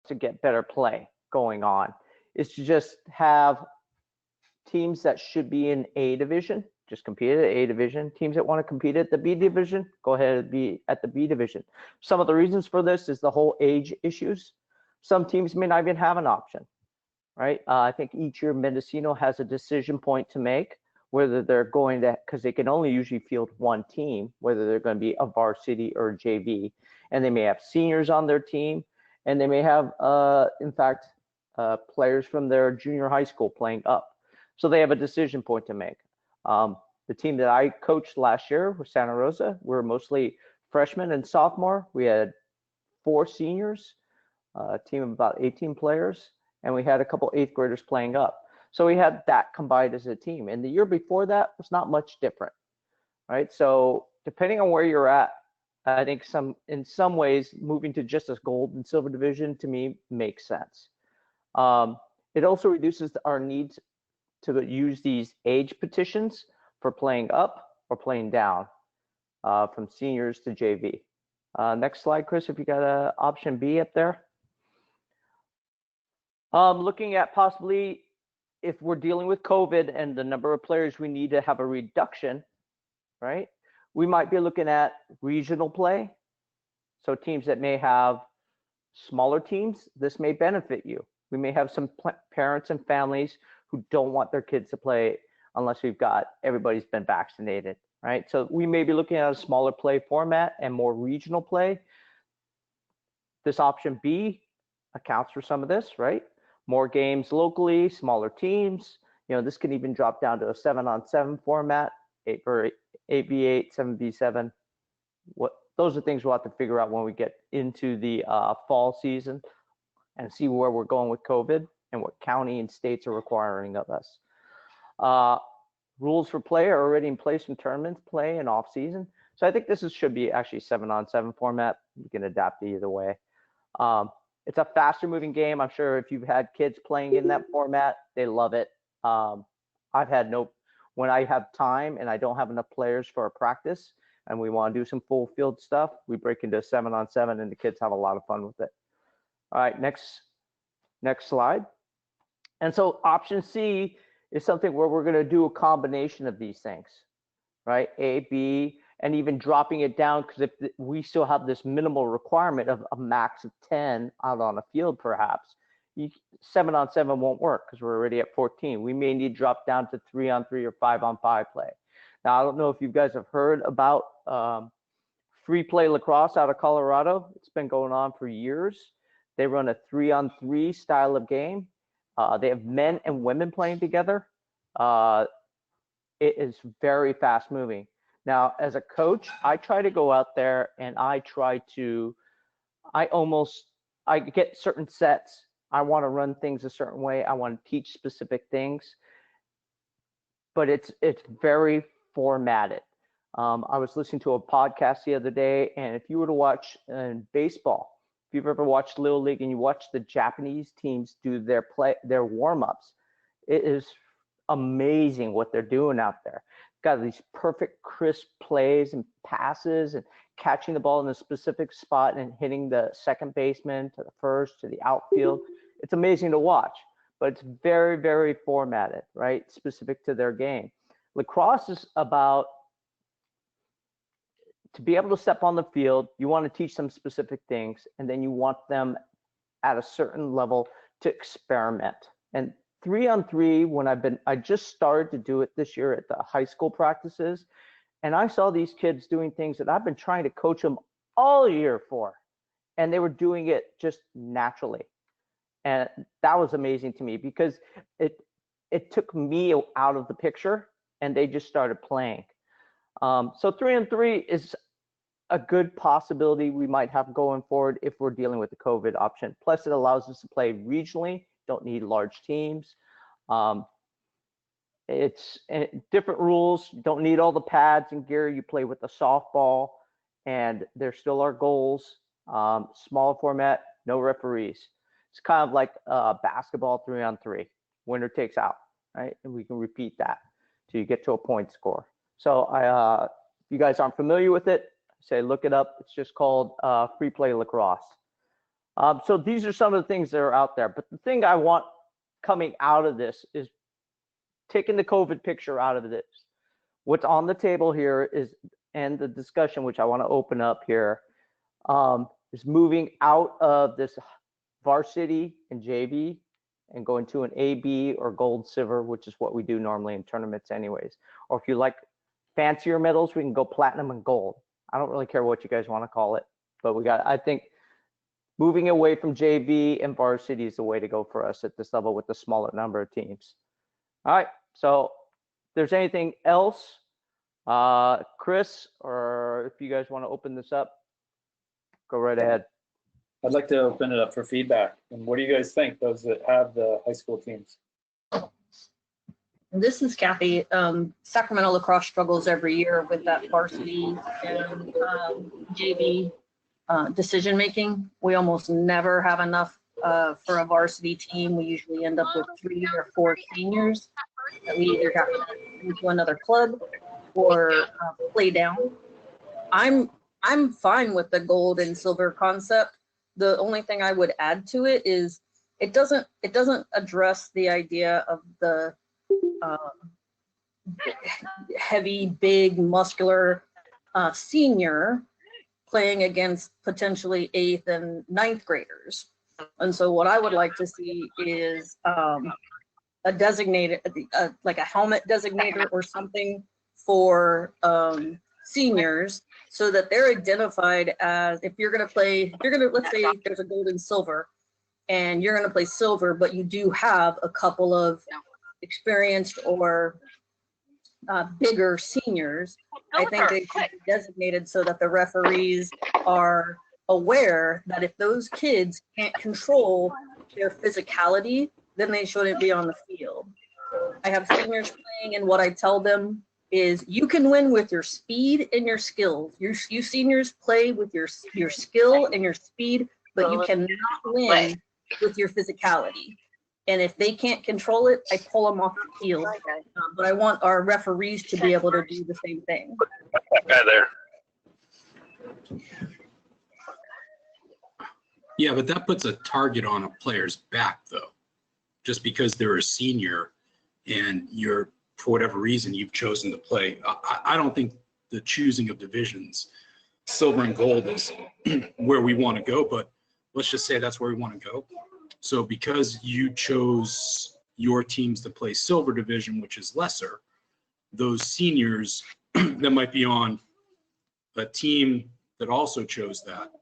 to get better play going on is to just have teams that should be in A division just compete at A division. Teams that want to compete at the B division, go ahead and be at the B division. Some of the reasons for this is the whole age issues. Some teams may not even have an option, right? I think each year Mendocino has a decision point to make whether they're going to, because they can only usually field one team, whether they're going to be a varsity or a JV. And they may have seniors on their team, and they may have, in fact, players from their junior high school playing up. So they have a decision point to make. The team that I coached last year was Santa Rosa. We're mostly freshmen and sophomore. We had 4 seniors, a team of about 18 players, and we had a couple 8th graders playing up. So we had that combined as a team. And the year before that was not much different, right? So depending on where you're at, I think in some ways moving to just a gold and silver division to me makes sense. It also reduces our needs to use these age petitions for playing up or playing down from seniors to JV. Next slide, Chris, if you got option B up there. Looking at possibly if we're dealing with COVID and the number of players we need to have a reduction, right? We might be looking at regional play. So teams that may have smaller teams, this may benefit you. We may have some parents and families who don't want their kids to play unless everybody's been vaccinated, right? So we may be looking at a smaller play format and more regional play. This option B accounts for some of this, right? More games locally, smaller teams. This can even drop down to a 7-on-7 format, 8v8, 7v7. Those are things we'll have to figure out when we get into the fall season and see where we're going with COVID and what county and states are requiring of us. Rules for play are already in place from tournaments play and off season. So I think this should be actually 7-on-7 format. You can adapt either way. It's a faster moving game. I'm sure if you've had kids playing in that format, they love it. When I have time and I don't have enough players for a practice and we want to do some full field stuff, we break into a 7-on-7 and the kids have a lot of fun with it. All right, next slide. And so option C is something where we're going to do a combination of these things, right? A, B, and even dropping it down, because if we still have this minimal requirement of a max of 10 out on a field, perhaps 7-on-7 won't work because we're already at 14. We may need to drop down to 3-on-3 or 5-on-5 play. Now, I don't know if you guys have heard about free play lacrosse out of Colorado. It's been going on for years. They run a 3-on-3 style of game. They have men and women playing together. It is very fast moving. Now, as a coach, I try to go out there and I get certain sets. I want to run things a certain way. I want to teach specific things, but it's very formatted. I was listening to a podcast the other day, and if you were to watch in baseball, if you've ever watched Little League and you watch the Japanese teams do their warm-ups, it is amazing what they're doing out there. Got these perfect crisp plays and passes and catching the ball in a specific spot and hitting the second baseman to the first to the outfield. It's amazing to watch, but it's very, very formatted, right? Specific to their game. Lacrosse is about to be able to step on the field. You want to teach them specific things, and then you want them at a certain level to experiment. And 3-on-3, I just started to do it this year at the high school practices, and I saw these kids doing things that I've been trying to coach them all year for, and they were doing it just naturally. And that was amazing to me because it took me out of the picture and they just started playing. So 3-on-3 is a good possibility we might have going forward if we're dealing with the COVID option. Plus, it allows us to play regionally. Don't need large teams. It's different rules. Don't need all the pads and gear. You play with the softball, and there still are goals. Smaller format, no referees. It's kind of like basketball 3-on-3. Winner takes out, right? And we can repeat that till you get to a point score. So if you guys aren't familiar with it, say look it up. It's just called free play lacrosse. So these are some of the things that are out there. But the thing I want coming out of this is taking the COVID picture out of this. What's on the table here is, and the discussion which I want to open up here, is moving out of this varsity and JV and going to an AB or gold, silver, which is what we do normally in tournaments anyways. Or if you like fancier medals, we can go platinum and gold. I don't really care what you guys want to call it, but I think moving away from JV and varsity is the way to go for us at this level with the smaller number of teams. All right, so if there's anything else, Chris, or if you guys want to open this up, go right ahead. I'd like to open it up for feedback. And what do you guys think, those that have the high school teams? This is Kathy. Sacramento lacrosse struggles every year with that varsity and JV decision making. We almost never have enough for a varsity team. We usually end up with 3 or 4 seniors that we either have to move to another club or play down. I'm fine with the gold and silver concept. The only thing I would add to it is it doesn't address the idea of the heavy, big, muscular senior playing against potentially 8th and 9th graders. And so what I would like to see is a designated, like a helmet designator or something for seniors, so that they're identified as, if you're going to play, let's say there's a gold and silver and you're going to play silver, but you do have a couple of experienced or bigger seniors, I think they should be designated so that the referees are aware that if those kids can't control their physicality, then they shouldn't be on the field. I have seniors playing, and what I tell them is, you can win with your speed and your skills. You seniors play with your skill and your speed, but you cannot win with your physicality. And if they can't control it, I pull them off the field. But I want our referees to be able to do the same thing. That guy there. Yeah, but that puts a target on a player's back, though. Just because they're a senior and you're, for whatever reason, you've chosen to play. I don't think the choosing of divisions, silver and gold, is where we want to go, but let's just say that's where we want to go. So because you chose your teams to play silver division, which is lesser, those seniors that might be on a team that also chose that,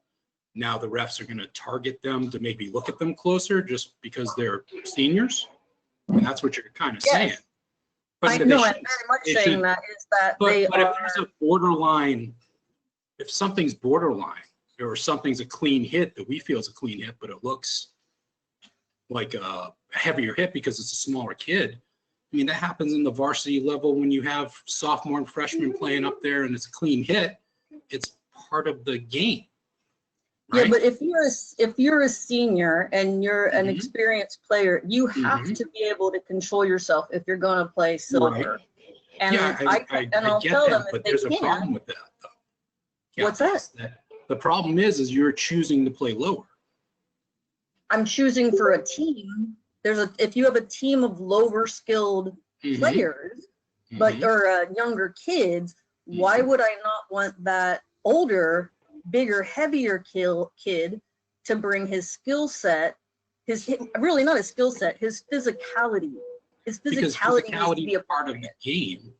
now the refs are going to target them to maybe look at them closer just because they're seniors. And that's what you're kind of saying. But I know, I'm very much saying that is that but they if are. there's a borderline, if something's borderline or something's a clean hit that we feel is a clean hit, but it looks like a heavier hit because it's a smaller kid. I mean, that happens in the varsity level when you have sophomore and freshmen playing up there and it's a clean hit. It's part of the game. Right? Yeah, but if you're a senior and you're an experienced player, you have to be able to control yourself if you're going to play silver. Right. And yeah, I'll get tell that, them but if they there's a can't. problem with that, though. Yeah, What's that? The problem is you're choosing to play lower. I'm choosing for a team. If you have a team of lower skilled players, but or younger kids, why would I not want that older, bigger, heavier kid to bring his skill set, really not his skill set, his physicality. Because physicality needs to be a part of the game,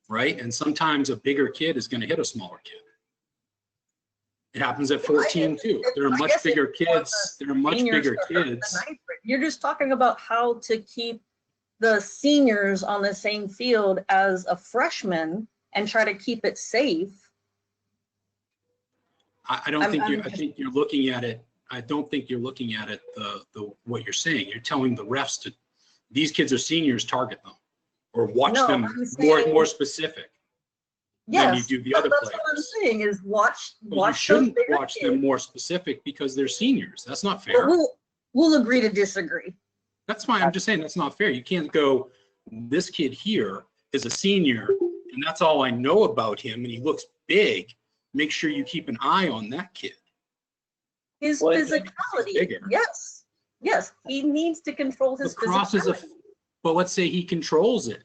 right? And sometimes a bigger kid is going to hit a smaller kid. It happens at 14 too. There are much bigger kids. There are much bigger kids. You're just talking about how to keep the seniors on the same field as a freshman and try to keep it safe. I don't think I think you're looking at it. I don't think you're looking at it what you're saying. You're telling the refs to, these kids are seniors, target them or watch them more specific. Yes, than you do the other that's players. what I'm saying is watch. You shouldn't watch them more specific because they're seniors. That's not fair. We'll agree to disagree. That's fine. I'm just saying that's not fair. You can't go, this kid here is a senior and that's all I know about him and he looks big. Make sure you keep an eye on that kid. His Well, physicality, bigger. yes, yes, he needs to control his Lacrosse is physicality. but let's say he controls it.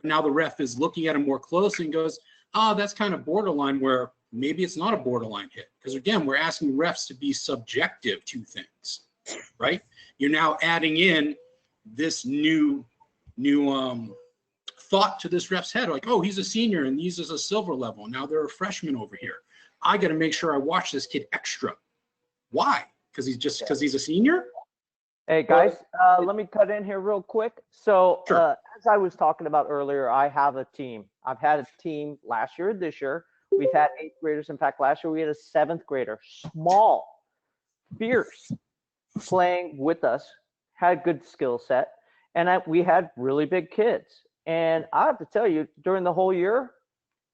Now the ref is looking at him more closely and goes, oh, that's kind of borderline, where maybe it's not a borderline hit. Because again, we're asking refs to be subjective to things, right? You're now adding in this new thought to this ref's head, like, oh, he's a senior and he's a silver level. Now they're a freshman over here. I got to make sure I watch this kid extra. Why? Because he's a senior? Hey guys, let me cut in here real quick. So Sure. as I was talking about earlier, I have a team. I've had a team last year, this year. We've had 8th graders. In fact, last year we had a 7th grader, small, fierce, playing with us, had good skill set, and we had really big kids. And I have to tell you, during the whole year,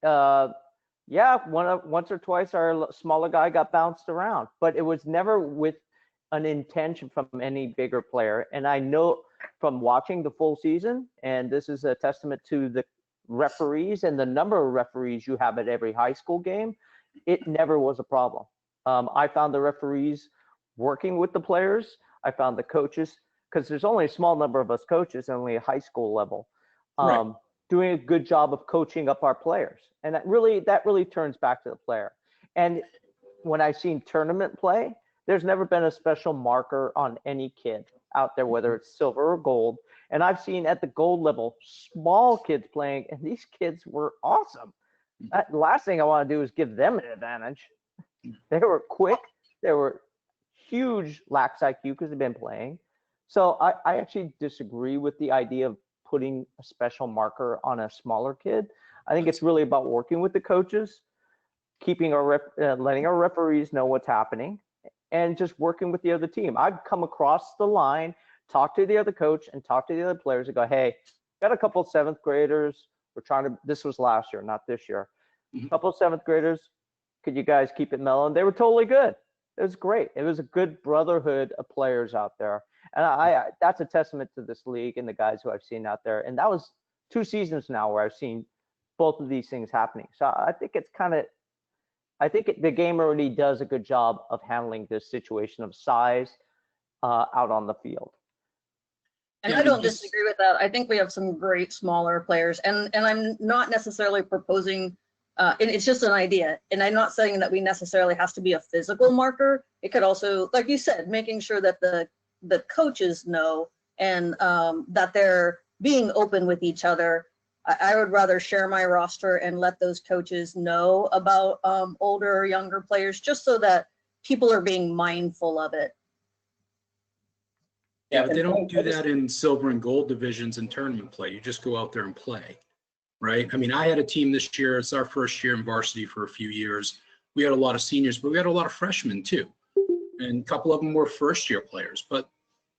yeah, once or twice our smaller guy got bounced around, but it was never with an intention from any bigger player. And I know from watching the full season, and this is a testament to the referees and the number of referees you have at every high school game, it never was a problem. I found the referees working with the players. I found the coaches, because there's only a small number of us coaches, only a high school level, Right. doing a good job of coaching up our players. And that really turns back to the player. And when I've seen tournament play, there's never been a special marker on any kid out there, whether it's silver or gold. And I've seen at the gold level, small kids playing, and these kids were awesome. The last thing I want to do is give them an advantage. They were quick. They were huge lax IQ because they've been playing. So I actually disagree with the idea of putting a special marker on a smaller kid. I think it's really about working with the coaches, keeping letting our referees know what's happening, and just working with the other team. I'd come across the line, talk to the other coach, and talk to the other players and go, hey, got a couple of 7th graders. We're trying to, this was last year, not this year. A couple of 7th graders, could you guys keep it mellow? And they were totally good. It was great. It was a good brotherhood of players out there. And that's a testament to this league and the guys who I've seen out there. And that was 2 seasons now where I've seen both of these things happening. So I think it's the game already does a good job of handling this situation of size out on the field. And Yeah, I don't just- disagree with that. I think we have some great smaller players, and I'm not necessarily proposing, and it's just an idea. And I'm not saying that we necessarily has to be a physical marker. It could also, like you said, making sure that the coaches know and that they're being open with each other. I would rather share my roster and let those coaches know about older or younger players, just so that people are being mindful of it. Yeah, but they don't do that in silver and gold divisions in tournament play. You just go out there and play, right? I mean, I had a team this year. It's our first year in varsity for a few years. We had a lot of seniors, but we had a lot of freshmen too. And a couple of them were first-year players, but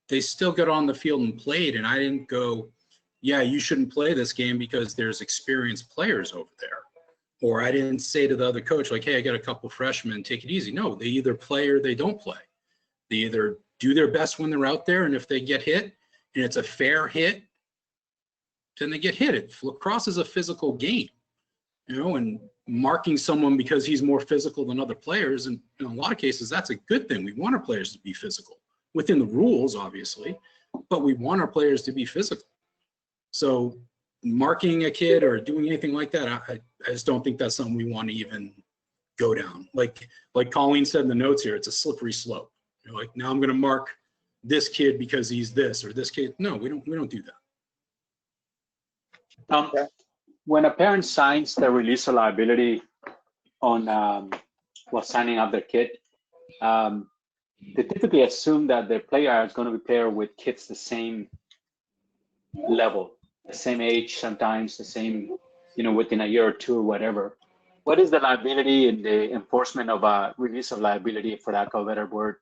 they still got on the field and played. And I didn't go, yeah, you shouldn't play this game because there's experienced players over there. Or I didn't say to the other coach, like, hey, I got a couple freshmen, take it easy. No, they either play or they don't play. They either do their best when they're out there, and if they get hit and it's a fair hit, then they get hit. Lacrosse is a physical game, you know, and marking someone because he's more physical than other players, and in a lot of cases, that's a good thing. We want our players to be physical, within the rules, obviously, but we want our players to be physical. So marking a kid or doing anything like that, I just don't think that's something we want to even go down. Like Colleen said in the notes here, it's a slippery slope. You're like, now I'm going to mark this kid because he's this or this kid. No, we don't do that. When a parent signs the release of liability on signing up their kid, they typically assume that the player is going to be paired with kids the same level, the same age, sometimes the same, within a year or two or whatever. What is the liability and the enforcement of a release of liability, for lack of a better word,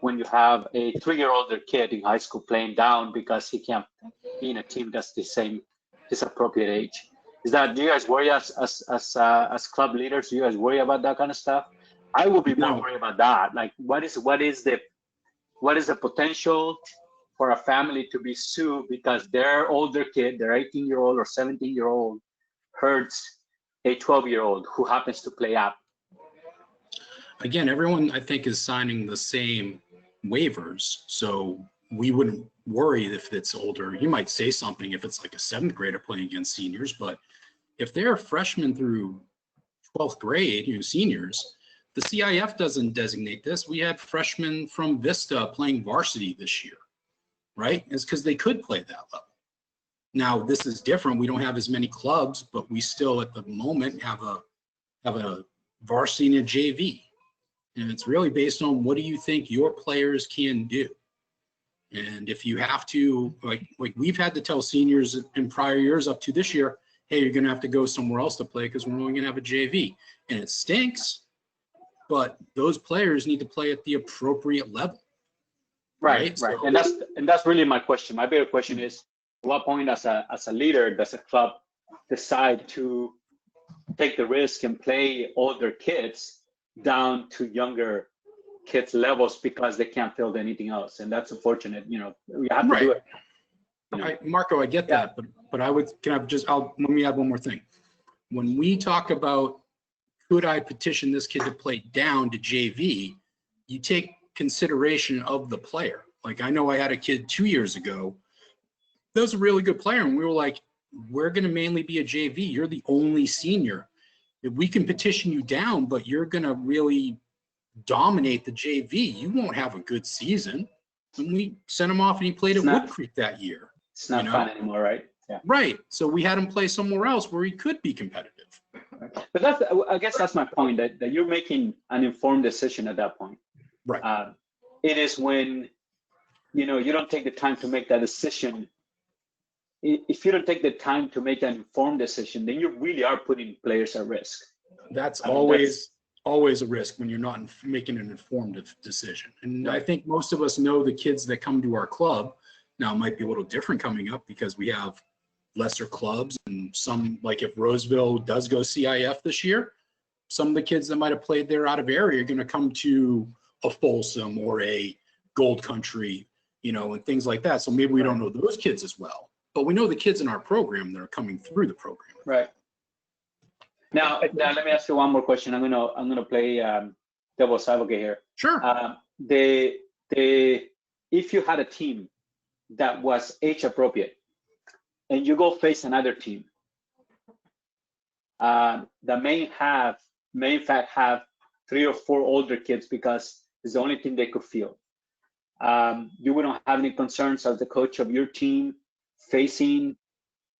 when you have a 3-year-old kid in high school playing down because he can't be in a team that's his appropriate age? Do you guys worry as club leaders? Do you guys worry about that kind of stuff? I will be more worried about that. Like, what is the potential for a family to be sued because their older kid, their 18-year-old or 17-year-old, hurts a 12-year-old who happens to play up? again, everyone I think is signing the same waivers, so we wouldn't worry if it's older. You might say something if it's like a 7th grader playing against seniors, but if they're freshmen through 12th grade, seniors, the CIF doesn't designate this. We had freshmen from Vista playing varsity this year, right? It's because they could play that level. Now, this is different. We don't have as many clubs, but we still at the moment have a varsity and a JV. And it's really based on what do you think your players can do? And if you have to, like we've had to tell seniors in prior years up to this year, hey, you're going to have to go somewhere else to play because we're only going to have a JV. And it stinks, but those players need to play at the appropriate level. Right. So, And that's really my question. My bigger question is, at what point as a leader does a club decide to take the risk and play older kids down to younger kids levels because they can't build anything else? And that's unfortunate. We have to do it. Marco, I get that, but let me add one more thing. When we talk about could I petition this kid to play down to JV, you take consideration of the player. Like I know I had a kid 2 years ago that was a really good player, and we were like, we're going to mainly be a JV. You're the only senior. If we can petition you down, but you're going to really dominate the JV, you won't have a good season. And we sent him off and he played at Wood Creek that year. It's not fun anymore, right? Yeah. Right. So we had him play somewhere else where he could be competitive. But I guess that's my point, that you're making an informed decision at that point. Right. It is when, you don't take the time to make that decision. If you don't take the time to make an informed decision, then you really are putting players at risk. That's always a risk when you're not making an informed decision. And I think most of us know the kids that come to our club. Now it might be a little different coming up because we have lesser clubs, and some, like if Roseville does go CIF this year, some of the kids that might have played there out of area are going to come to a Folsom or a Gold Country, and things like that. So maybe we don't know those kids as well, but we know the kids in our program that are coming through the program. Right. Now let me ask you one more question. I'm gonna play devil's advocate here. Sure. If you had a team that was age appropriate, and you go face another team that may in fact have 3 or 4 older kids because it's the only thing they could field, you wouldn't have any concerns as the coach of your team facing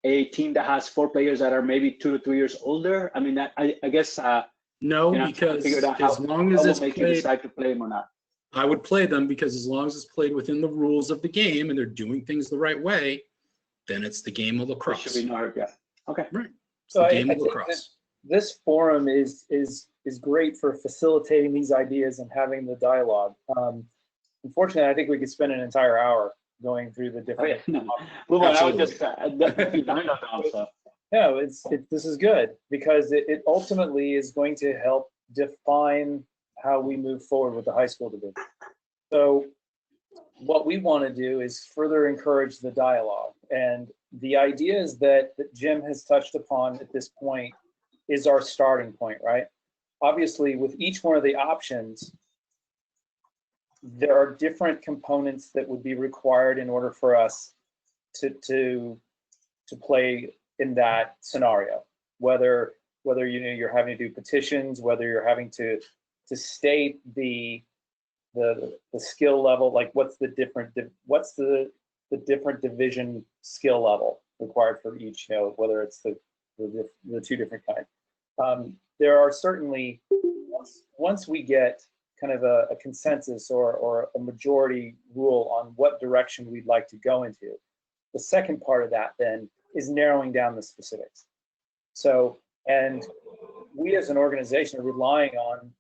a team that has 4 players that are maybe 2 to 3 years older? I mean, I guess no, because as long as it's played, you decide to play them or not. I would play them, because as long as it's played within the rules of the game and they're doing things the right way, then it's the game of lacrosse. Should be no, yeah. Okay. Right. It's So the I game of think lacrosse. this forum is great for facilitating these ideas and having the dialogue. Unfortunately, I think we could spend an entire hour going through the different. Well, I would just No, this is good because it ultimately is going to help define how we move forward with the high school division. So what we want to do is further encourage the dialogue, and the ideas that Jim has touched upon at this point is our starting point, right? Obviously, with each one of the options, there are different components that would be required in order for us to play in that scenario. Whether you're having to do petitions, whether you're having to state the skill level, like what's the different division skill level required for each, whether it's the 2 different kinds. There are certainly, once we get kind of a consensus or a majority rule on what direction we'd like to go into, the second part of that then is narrowing down the specifics. So, and we as an organization are relying on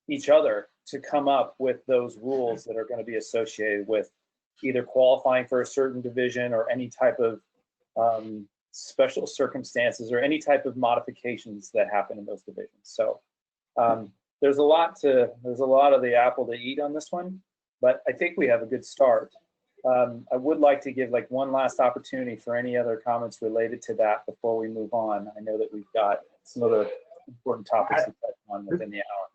each other to come up with those rules that are going to be associated with either qualifying for a certain division or any type of special circumstances or any type of modifications that happen in those divisions. So there's a lot of the apple to eat on this one, but I think we have a good start. I would like to give one last opportunity for any other comments related to that before we move on. I know that we've got some other important topics to touch on within the hour.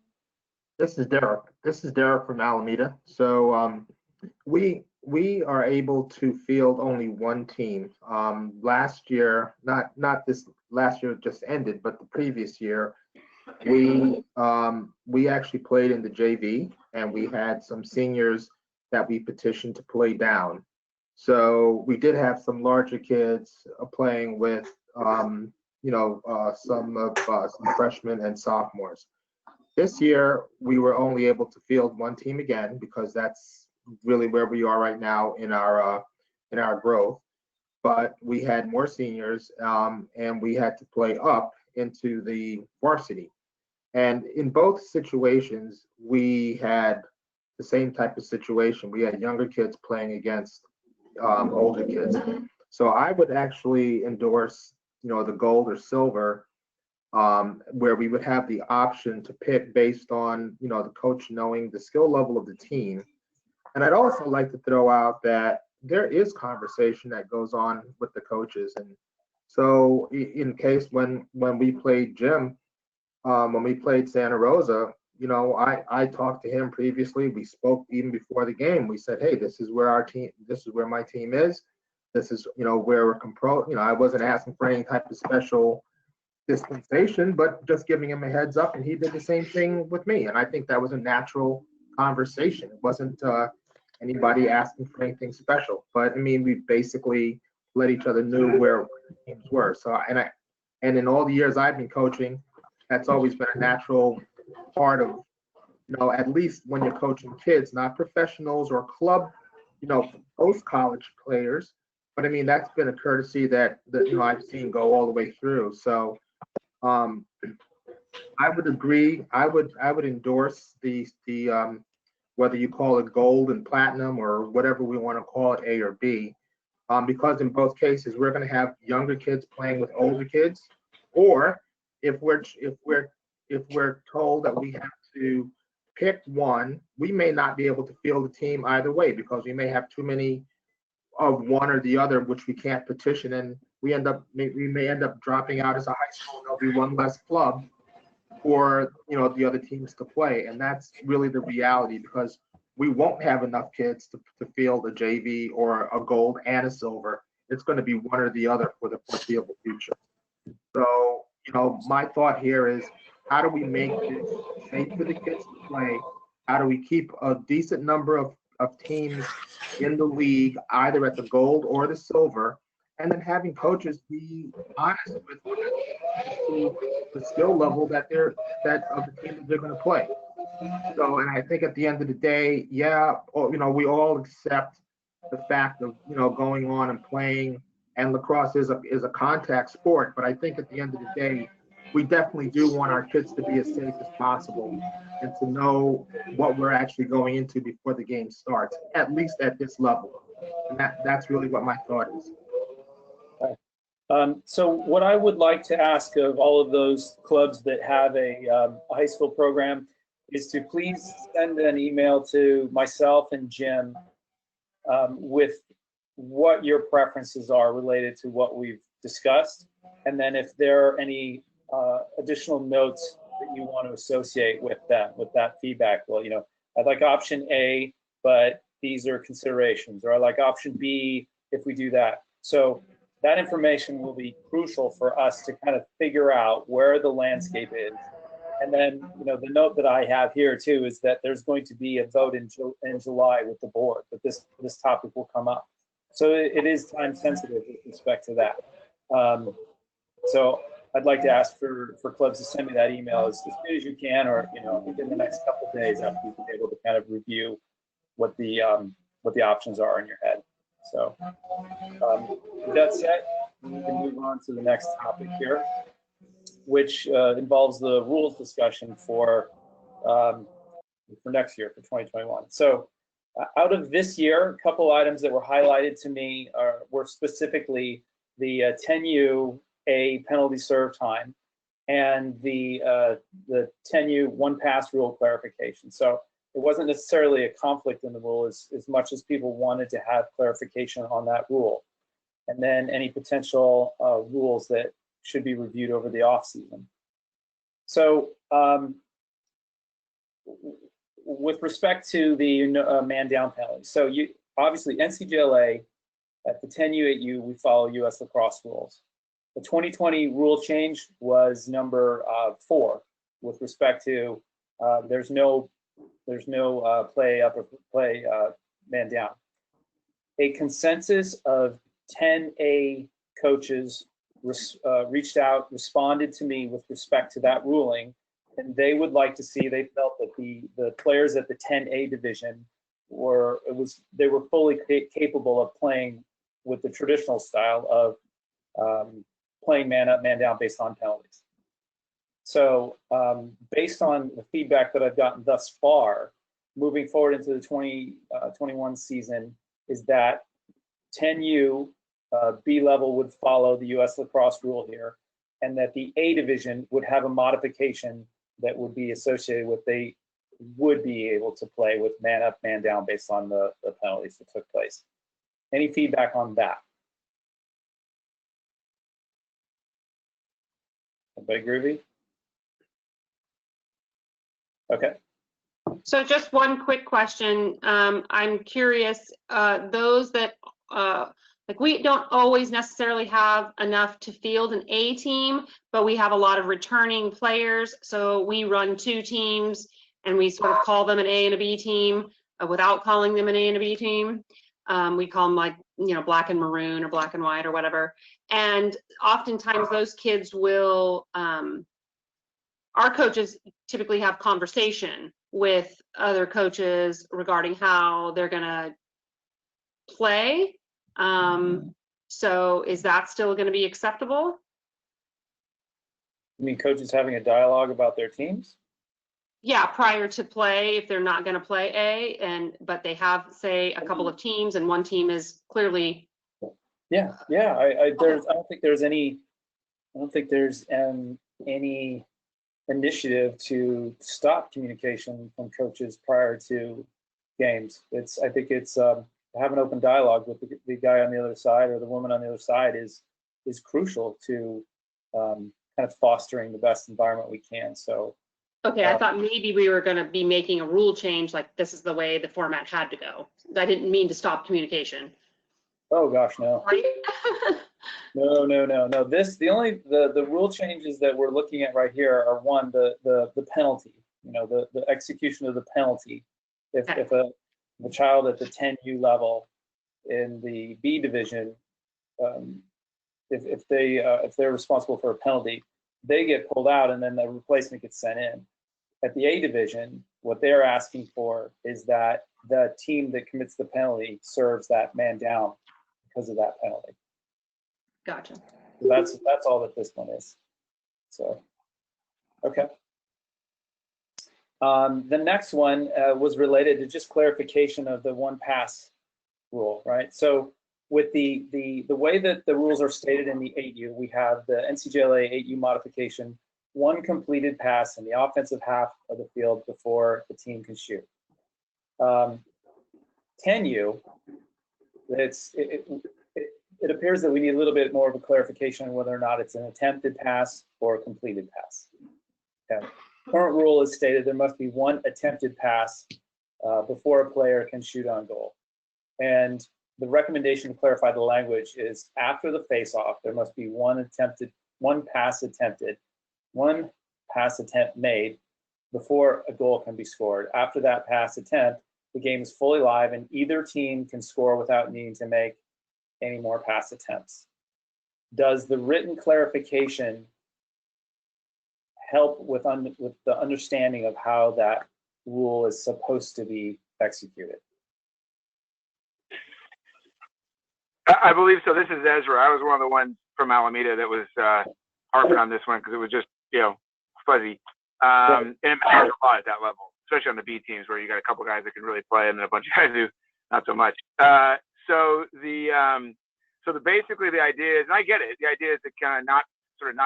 This is Derek. This is Derek from Alameda. So we are able to field only one team. Last year, not this last year just ended, but the previous year, we actually played in the JV, and we had some seniors that we petitioned to play down. So we did have some larger kids playing with some freshmen and sophomores. This year, we were only able to field one team again because that's really where we are right now in our growth. But we had more seniors, and we had to play up into the varsity. And in both situations, we had the same type of situation. We had younger kids playing against older kids. So I would actually endorse, the gold or silver, where we would have the option to pick based on, the coach knowing the skill level of the team. And I'd also like to throw out that there is conversation that goes on with the coaches. And so in case when we played Jim, when we played Santa Rosa, I talked to him previously. We spoke even before the game. We said, hey, this is where my team is. This is, where we're I wasn't asking for any type of special dispensation, but just giving him a heads up, and he did the same thing with me. And I think that was a natural conversation. It wasn't anybody asking for anything special, but I mean, we basically let each other know where teams were. So, and in all the years I've been coaching, that's always been a natural part of, at least when you're coaching kids, not professionals or club, post-college players. But I mean, that's been a courtesy that I've seen go all the way through. So I would agree. I would endorse the whether you call it gold and platinum or whatever we want to call it, A or B, because in both cases we're going to have younger kids playing with older kids, or if we're told that we have to pick one, we may not be able to field a team either way because we may have too many of one or the other, which we can't petition, and we may end up dropping out as a high school. There'll be one less club for the other teams to play, and that's really the reality because we won't have enough kids to field a JV or a gold and a silver. It's going to be one or the other for the foreseeable future. So my thought here is, how do we make it safe for the kids to play? How do we keep a decent number of teams in the league, either at the gold or the silver, and then having coaches be honest with the skill level of the team that they're going to play. So, and I think at the end of the day, we all accept the fact of going on and playing, and lacrosse is a contact sport. But I think at the end of the day, we definitely do want our kids to be as safe as possible and to know what we're actually going into before the game starts, at least at this level. And that's really what my thought is. So what I would like to ask of all of those clubs that have a high school program is to please send an email to myself and Jim with what your preferences are related to what we've discussed. And then if there are any additional notes that you want to associate with that feedback, well, I'd like option A, but these are considerations, or I like option B if we do that. So that information will be crucial for us to kind of figure out where the landscape is. And then, the note that I have here too is that there's going to be a vote in July with the board, that this topic will come up. So it is time sensitive with respect to that. So I'd like to ask for clubs to send me that email as soon as you can, or within the next couple of days after you've been able to kind of review what the options are in your head. So with that said, we can move on to the next topic here, which involves the rules discussion for next year, for 2021. So out of this year, a couple items that were highlighted to me were specifically the 10U a penalty serve time and the 10U one pass rule clarification. So it wasn't necessarily a conflict in the rule as much as people wanted to have clarification on that rule. And then any potential rules that should be reviewed over the off season. So with respect to the man down penalty. So you obviously NCGLA at the 10U 8U we follow U.S. lacrosse rules. The 2020 rule change was number 4 with respect to there's no play up or play man down. A consensus of 10A coaches reached out, responded to me with respect to that ruling, and they would like to see. They felt that the players at the 10A division were fully capable of playing with the traditional style of playing man up, man down based on penalties. So based on the feedback that I've gotten thus far, moving forward into the 2021 season, is that 10U B level would follow the U.S. lacrosse rule here, and that the A division would have a modification that would be associated with they would be able to play with man up, man down based on the penalties that took place. Any feedback on that? Everybody groovy? Okay. So just one quick question. I'm curious, those that, like we don't always necessarily have enough to field an A team, but we have a lot of returning players. So we run 2 teams and we sort of call them an A and a B team without calling them an A and a B team. We call them like, black and maroon or black and white or whatever. And oftentimes those kids will, our coaches typically have conversation with other coaches regarding how they're gonna play. So is that still gonna be acceptable? You mean coaches having a dialogue about their teams? Yeah, prior to play, if they're not gonna play A, but they have, say, a couple of teams and one team is clearly. Yeah. I don't think there's any initiative to stop communication from coaches prior to games. I think it's have an open dialogue with the guy on the other side or the woman on the other side is crucial to kind of fostering the best environment we can. So. Okay, I thought maybe we were going to be making a rule change, like this is the way the format had to go. I didn't mean to stop communication. Oh gosh, no. Right? No. The rule changes that we're looking at right here are one, the penalty. The execution of the penalty. If a child at the 10U level in the B division, if they're responsible for a penalty, they get pulled out and then the replacement gets sent in. At the A division, what they're asking for is that the team that commits the penalty serves that man down because of that penalty. Gotcha. So that's all that this one is. So, okay. The next one was related to just clarification of the 1 pass rule, right? So with the way that the rules are stated in the 8U, we have the NCGLA 8U modification, 1 completed pass in the offensive half of the field before the team can shoot. 10U, it appears that we need a little bit more of a clarification on whether or not it's an attempted pass or a completed pass. Okay. Current rule is stated there must be 1 attempted pass before a player can shoot on goal. And the recommendation to clarify the language is after the face-off, there must be 1 pass attempted, 1 pass attempt made before a goal can be scored. After that pass attempt, the game is fully live and either team can score without needing to make any more pass attempts. Does the written clarification help with the understanding of how that rule is supposed to be executed? I believe so. This is Ezra. I was one of the ones from Alameda that was harping on this one because it was just, fuzzy. And it matters a lot at that level, especially on the B teams where you got a couple guys that can really play and then a bunch of guys who not so much. So basically the idea is, and I get it, the idea is to kind of not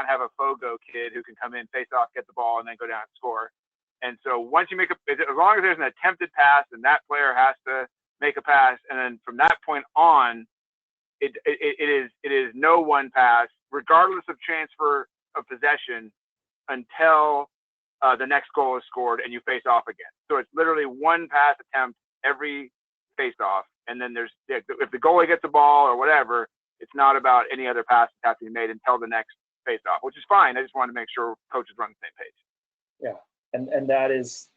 have a FOGO kid who can come in, face off, get the ball, and then go down and score. And so once you as long as there's an attempted pass, and that player has to make a pass, and then from that point on, it is no 1 pass, regardless of transfer of possession, until the next goal is scored and you face off again. So it's literally one pass attempt every face off. And then if the goalie gets the ball or whatever, it's not about any other pass that has to be made until the next face off, which is fine. I just wanted to make sure coaches run the same page. Yeah. And that is,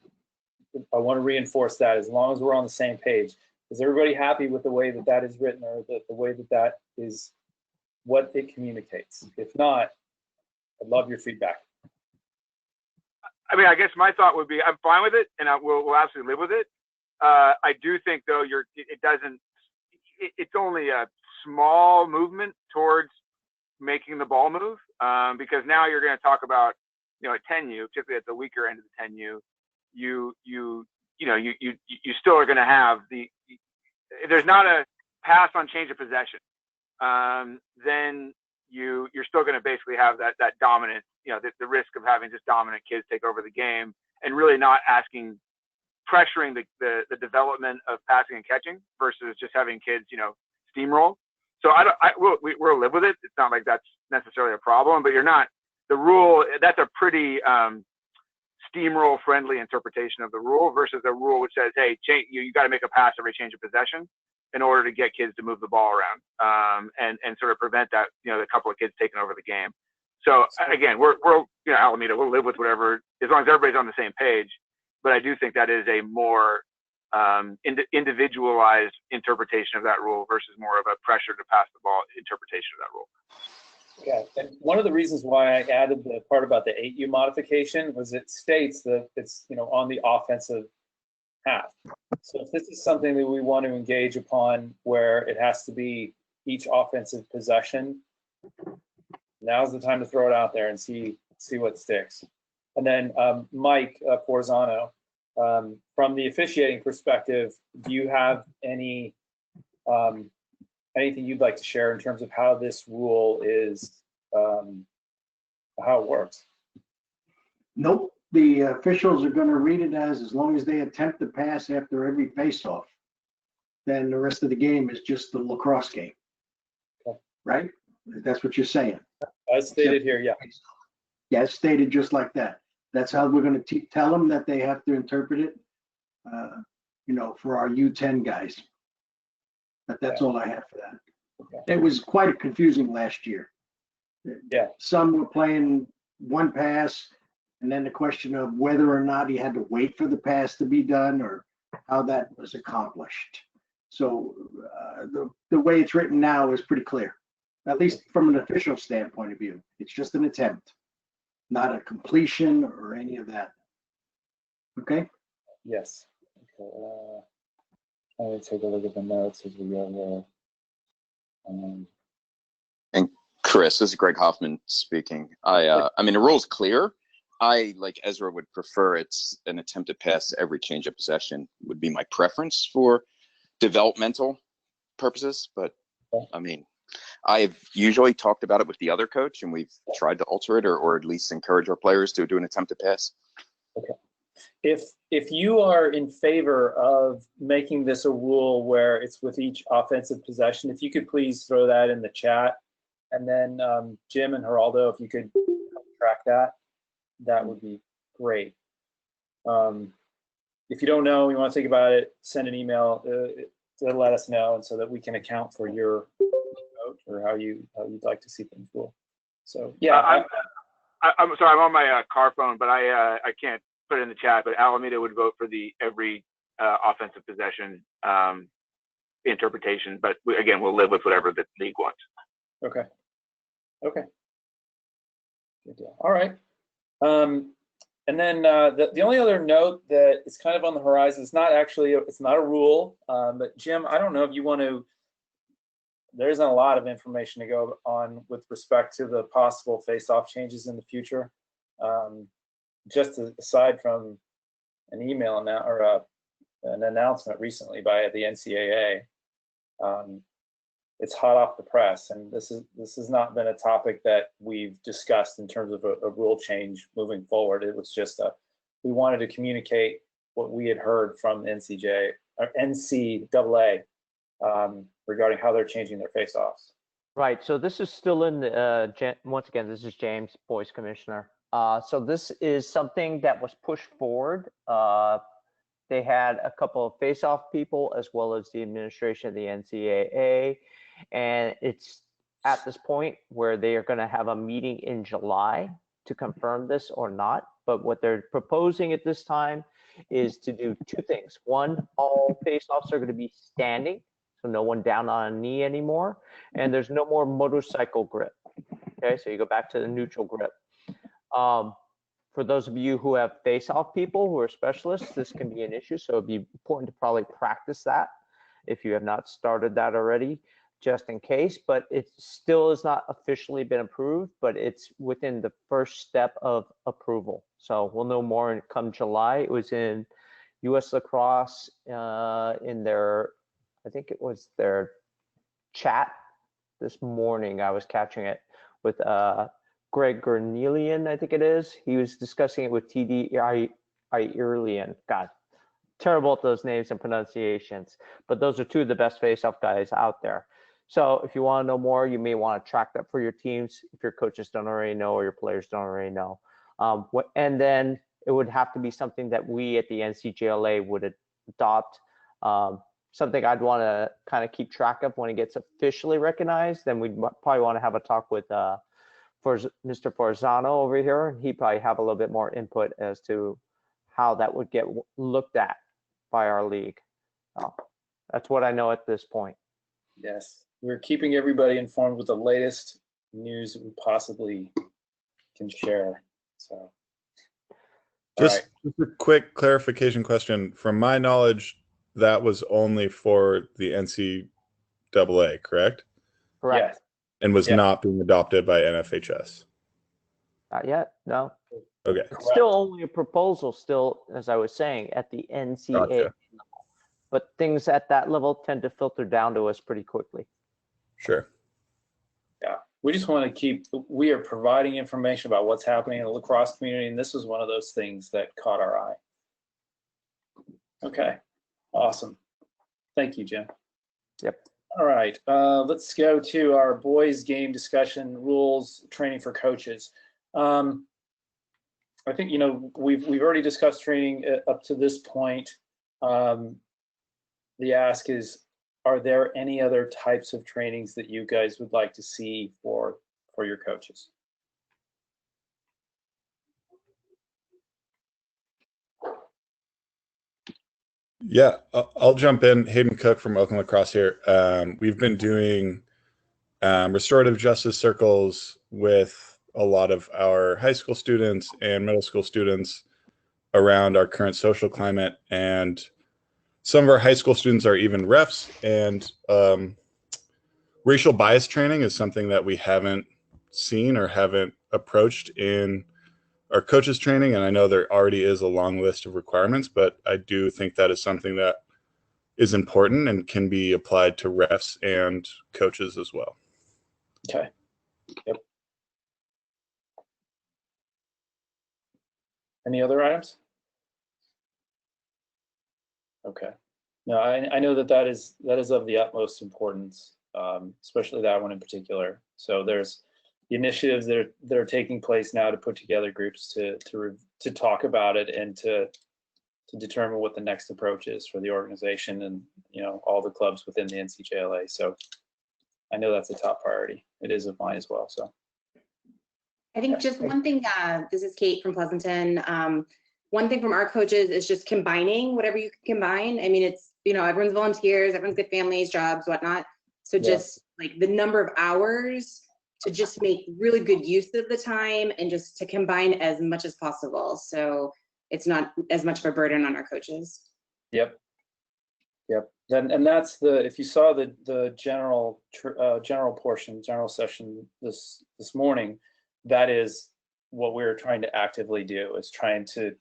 I want to reinforce that as long as we're on the same page. Is everybody happy with the way that is written, or the way that is what it communicates? If not, I'd love your feedback. I mean, I guess my thought would be I'm fine with it, and we'll absolutely live with it. I do think though it's only a small movement towards making the ball move, because now you're going to talk about, at 10U, particularly at the weaker end of the 10U, you still are going to have if there's not a pass on change of possession, then you're still going to basically have that dominant, the risk of having just dominant kids take over the game and really not pressuring the development of passing and catching versus just having kids, steamroll. So we'll live with it. It's not like that's necessarily a problem, but the rule, that's a pretty steamroll friendly interpretation of the rule versus a rule which says, hey, you got to make a pass every change of possession in order to get kids to move the ball around, and sort of prevent that, the couple of kids taking over the game. So again, we're Alameda, we'll live with whatever, as long as everybody's on the same page. But I do think that is a more individualized interpretation of that rule versus more of a pressure to pass the ball interpretation of that rule. Yeah, and one of the reasons why I added the part about the 8U modification was it states that it's, on the offensive half. So if this is something that we want to engage upon where it has to be each offensive possession, now's the time to throw it out there and see what sticks. And then Mike Porzano, from the officiating perspective, do you have anything you'd like to share in terms of how this rule is, how it works? Nope. The officials are going to read it as long as they attempt to pass after every face-off, then the rest of the game is just the lacrosse game. Okay. Right? That's what you're saying. As stated here, yeah. Yeah, it's stated just like that. That's how we're going to tell them that they have to interpret it, for our U10 guys. But that's all I have for that. Okay. It was quite confusing last year. Yeah. Some were playing one pass, and then the question of whether or not he had to wait for the pass to be done or how that was accomplished. So the way it's written now is pretty clear, at least from an official standpoint of view. It's just an attempt, not a completion or any of that. Okay? Yes. Okay. Let me take a look at the notes as we go there. And Chris, this is Greg Hoffman speaking. I mean, the rule's clear. I, like Ezra, would prefer it's an attempted pass every change of possession would be my preference for developmental purposes. But I mean, I've usually talked about it with the other coach, and we've tried to alter it or at least encourage our players to do an attempted pass. Okay. If you are in favor of making this a rule where it's with each offensive possession, if you could please throw that in the chat, and then Jim and Geraldo, if you could track that would be great. If you don't know, you want to think about it, send an email to let us know, and so that we can account for your vote or how you'd like to see things rule. So yeah, I'm sorry, I'm on my car phone, but I can't put it in the chat. But Alameda would vote for the every offensive possession interpretation. But again, we'll live with whatever the league wants. Okay. Okay. Good deal. All right. And then the only other note that is kind of on the horizon, it's not a rule, but Jim, I don't know if you want to, there isn't a lot of information to go on with respect to the possible face-off changes in the future. Just aside from an email now or an announcement recently by the NCAA, it's hot off the press, and this has not been a topic that we've discussed in terms of a rule change moving forward. It was just we wanted to communicate what we had heard from NCAA regarding how they're changing their face-offs. Right. So this is still in the once again, this is James, Boys Commissioner. So this is something that was pushed forward. They had a couple of face-off people as well as the administration of the NCAA. And it's at this point where they are going to have a meeting in July to confirm this or not. But what they're proposing at this time is to do two things. One, all face-offs are going to be standing, so no one down on a knee anymore. And there's no more motorcycle grip. Okay, so you go back to the neutral grip. For those of you who have face-off people who are specialists, this can be an issue. So it'd be important to probably practice that if you have not started that already, just in case. But it still has not officially been approved, but it's within the first step of approval. So we'll know more come July. It was in U.S. Lacrosse in their, I think it was their chat this morning. I was catching it with Greg Gernelian, I think it is. He was discussing it with TD Irlian. God, terrible at those names and pronunciations. But those are two of the best face-off guys out there. So if you want to know more, you may want to track that for your teams if your coaches don't already know or your players don't already know. And then it would have to be something that we at the NCGLA would adopt. Something I'd want to kind of keep track of when it gets officially recognized. Then we'd probably want to have a talk with for Mr. Forzano over here. He'd probably have a little bit more input as to how that would get looked at by our league. That's what I know at this point. Yes, we're keeping everybody informed with the latest news that we possibly can share. So, just a quick clarification question. From my knowledge, that was only for the NCAA, correct? Correct. Yes. And was not being adopted by NFHS. Not yet, no. Okay. It's still only a proposal, still, as I was saying, at the NCAA level. But things at that level tend to filter down to us pretty quickly. Sure. Yeah, we just want to we are providing information about what's happening in the lacrosse community, and this was one of those things that caught our eye. Okay, awesome. Thank you, Jim. Yep. All right, let's go to our boys game discussion, rules, training for coaches. I think, we've already discussed training up to this point. The ask is, are there any other types of trainings that you guys would like to see for your coaches? Yeah, I'll jump in. Hayden Cook from Oakland Lacrosse here. We've been doing restorative justice circles with a lot of our high school students and middle school students around our current social climate. And some of our high school students are even refs. And racial bias training is something that we haven't seen or haven't approached in our coaches training. And I know there already is a long list of requirements, but I do think that is something that is important and can be applied to refs and coaches as well. Okay. Yep. Any other items? Okay. No, I know that is of the utmost importance, especially that one in particular. So there's the initiatives that are taking place now to put together groups to talk about it and to determine what the next approach is for the organization and all the clubs within the NCJLA. So I know that's a top priority. It is of mine as well. So I think just one thing. This is Kate from Pleasanton. One thing from our coaches is just combining whatever you can combine. I mean, it's everyone's volunteers, everyone's got families, jobs, whatnot. So just like the number of hours to just make really good use of the time and just to combine as much as possible. So it's not as much of a burden on our coaches. Yep. And that's if you saw the general session this morning, that is what we're trying to actively do, is trying to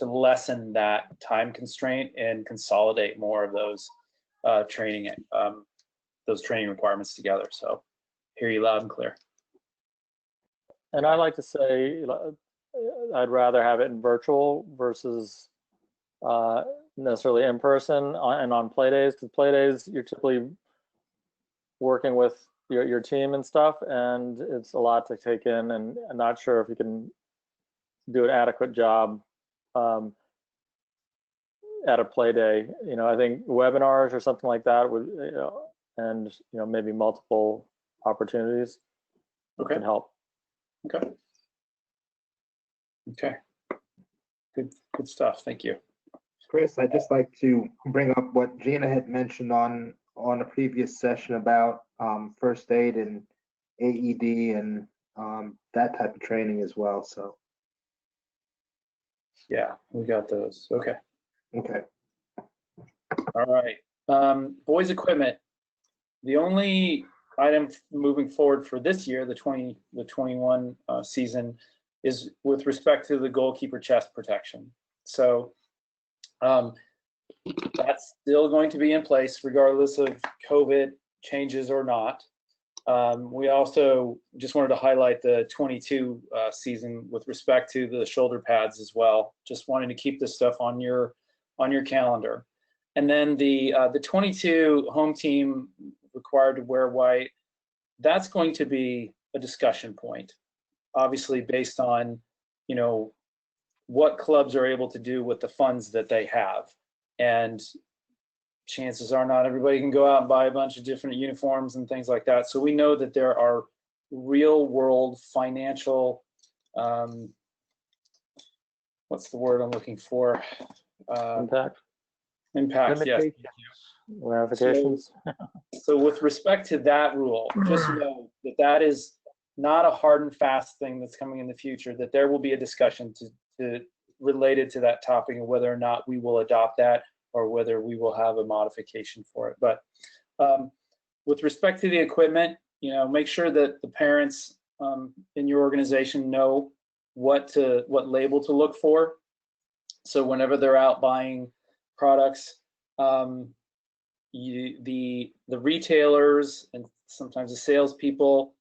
lessen that time constraint and consolidate more of those training requirements together. So hear you loud and clear. And I like to say I'd rather have it in virtual versus necessarily in person and on play days, because play days you're typically working with your team and stuff, and it's a lot to take in, and I'm not sure if you can do an adequate job at a play day. I think webinars or something like that would, and maybe multiple opportunities can help. Okay. Good stuff. Thank you. Chris, I'd just like to bring up what Gina had mentioned on a previous session about first aid and AED and that type of training as well. So yeah, we got those. Okay. All right. Boys equipment. The only item moving forward for this year, the 21 season, is with respect to the goalkeeper chest protection. So that's still going to be in place regardless of COVID changes or not. We also just wanted to highlight the 22 season with respect to the shoulder pads as well. Just wanting to keep this stuff on your calendar. And then the 22 home team required to wear white, that's going to be a discussion point, obviously based on, what clubs are able to do with the funds that they have. And chances are not everybody can go out and buy a bunch of different uniforms and things like that. So we know that there are real world financial, what's the word I'm looking for? Impact, yes. Ramifications. So with respect to that rule, just know that that is not a hard and fast thing that's coming in the future, that there will be a discussion related to that topic and whether or not we will adopt that or whether we will have a modification for it. But with respect to the equipment, make sure that the parents in your organization know what label to look for. So whenever they're out buying products, the retailers and sometimes the salespeople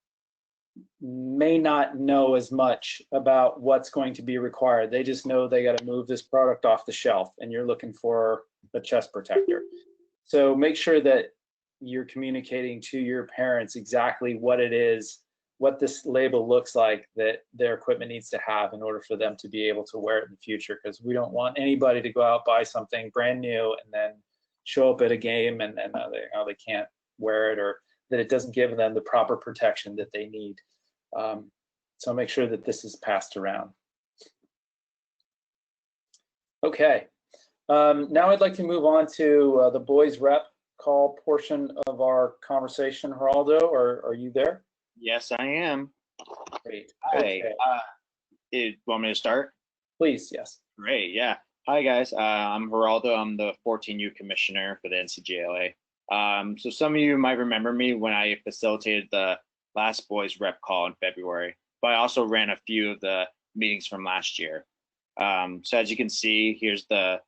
may not know as much about what's going to be required. They just know they got to move this product off the shelf and you're looking for a chest protector. So make sure that you're communicating to your parents exactly what it is, what this label looks like that their equipment needs to have in order for them to be able to wear it in the future, because we don't want anybody to go out buy something brand new and then show up at a game and they can't wear it, or that it doesn't give them the proper protection that they need. So make sure that this is passed around. Okay, now I'd like to move on to the boys rep call portion of our conversation. Geraldo, are you there? Yes, I am. Great. Hi. Okay. Want me to start? Please, yes. Great, yeah. Hi, guys. I'm Geraldo. I'm the 14U commissioner for the NCGLA. So some of you might remember me when I facilitated the last boys rep call in February, but I also ran a few of the meetings from last year. So as you can see, here's the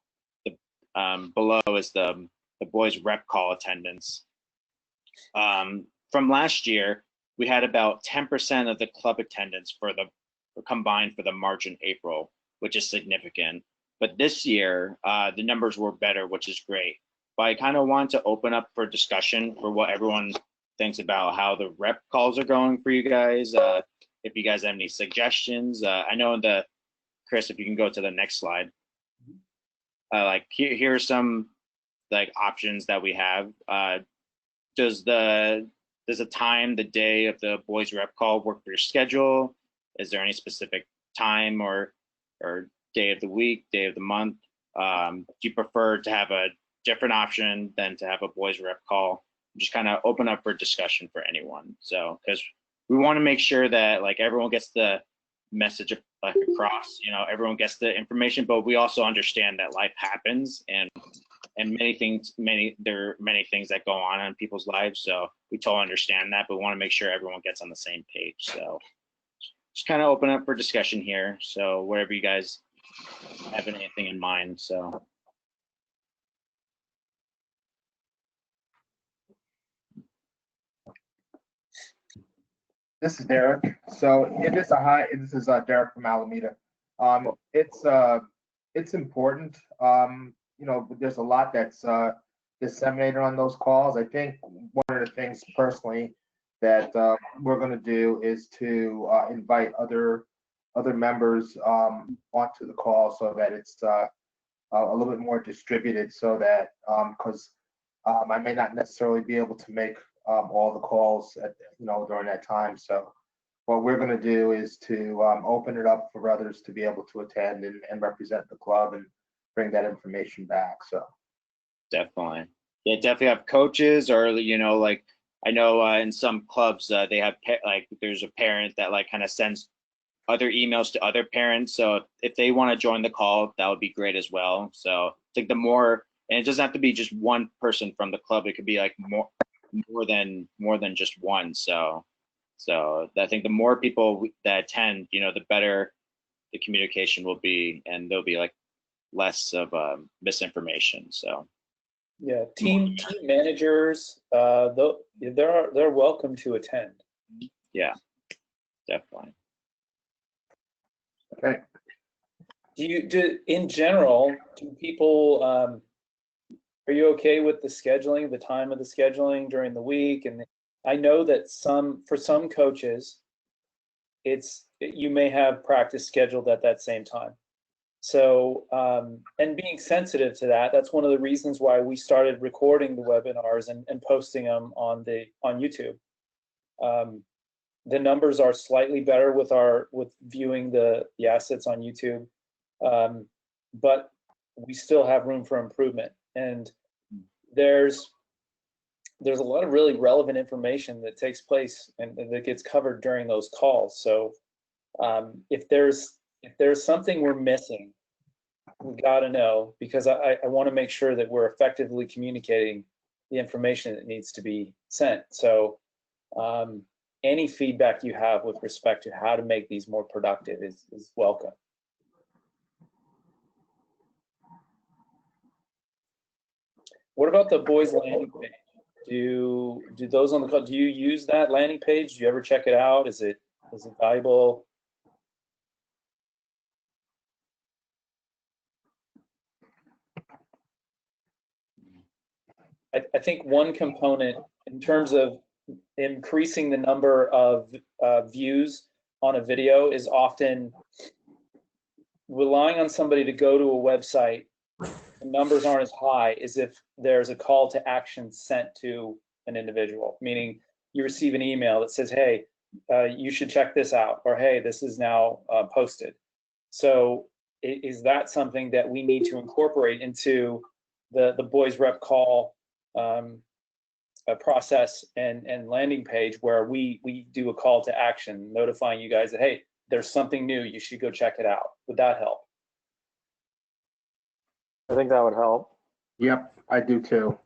below is the boys rep call attendance. From last year, we had about 10% of the club attendance combined for the March and April, which is significant. But this year, the numbers were better, which is great. But I kind of want to open up for discussion for what everyone thinks about how the rep calls are going for you guys. If you guys have any suggestions, I know Chris, if you can go to the next slide. Here are some options that we have. Does the time, the day of the boys rep call work for your schedule? Is there any specific time or day of the week, day of the month? Do you prefer to have a different option than to have a boys rep call? Just kind of open up for discussion for anyone. So, because we want to make sure that everyone gets the message across, everyone gets the information, but we also understand that life happens and there are many things that go on in people's lives. So we totally understand that, but we want to make sure everyone gets on the same page. So just kind of open up for discussion here. So wherever you guys have anything in mind. So. This is Derek. So this is Derek from Alameda. It's important. There's a lot that's disseminated on those calls. I think one of the things personally that we're going to do is to invite other other members onto the call so that it's a little bit more distributed, so that because I may not necessarily be able to make all the calls at, during that time. So what we're going to do is to open it up for others to be able to attend and represent the club and bring that information back. So Definitely. Yeah, definitely have coaches, or like I know in some clubs they have like there's a parent that like kind of sends other emails to other parents. So if they want to join the call, that would be great as well. So it's like the more, and it doesn't have to be just one person from the club. It could be like more than just one. So I think the more people that attend, the better the communication will be, and there'll be like less of misinformation. So Yeah, team managers, they're welcome to attend. yeah, definitely. Okay. In general, do people, are you okay with the scheduling, the time of the scheduling during the week? And I know that for some coaches, you may have practice scheduled at that same time. So, and being sensitive to that, that's one of the reasons why we started recording the webinars and posting them on YouTube. The numbers are slightly better with viewing the assets on YouTube, but we still have room for improvement. And there's a lot of really relevant information that takes place and that gets covered during those calls. So if there's something we're missing, we got to know, because I want to make sure that we're effectively communicating the information that needs to be sent. So any feedback you have with respect to how to make these more productive is welcome. What about the boys landing page? Do those on the call, do you use that landing page? Do you ever check it out? Is it valuable? I think one component in terms of increasing the number of views on a video is often relying on somebody to go to a website. The numbers aren't as high as if there's a call to action sent to an individual, meaning you receive an email that says, hey, you should check this out, or hey, this is now posted. So is that something that we need to incorporate into the boys rep call process and landing page, where we do a call to action notifying you guys that, hey, there's something new, you should go check it out? Would that help? I think that would help. Yep, I do too.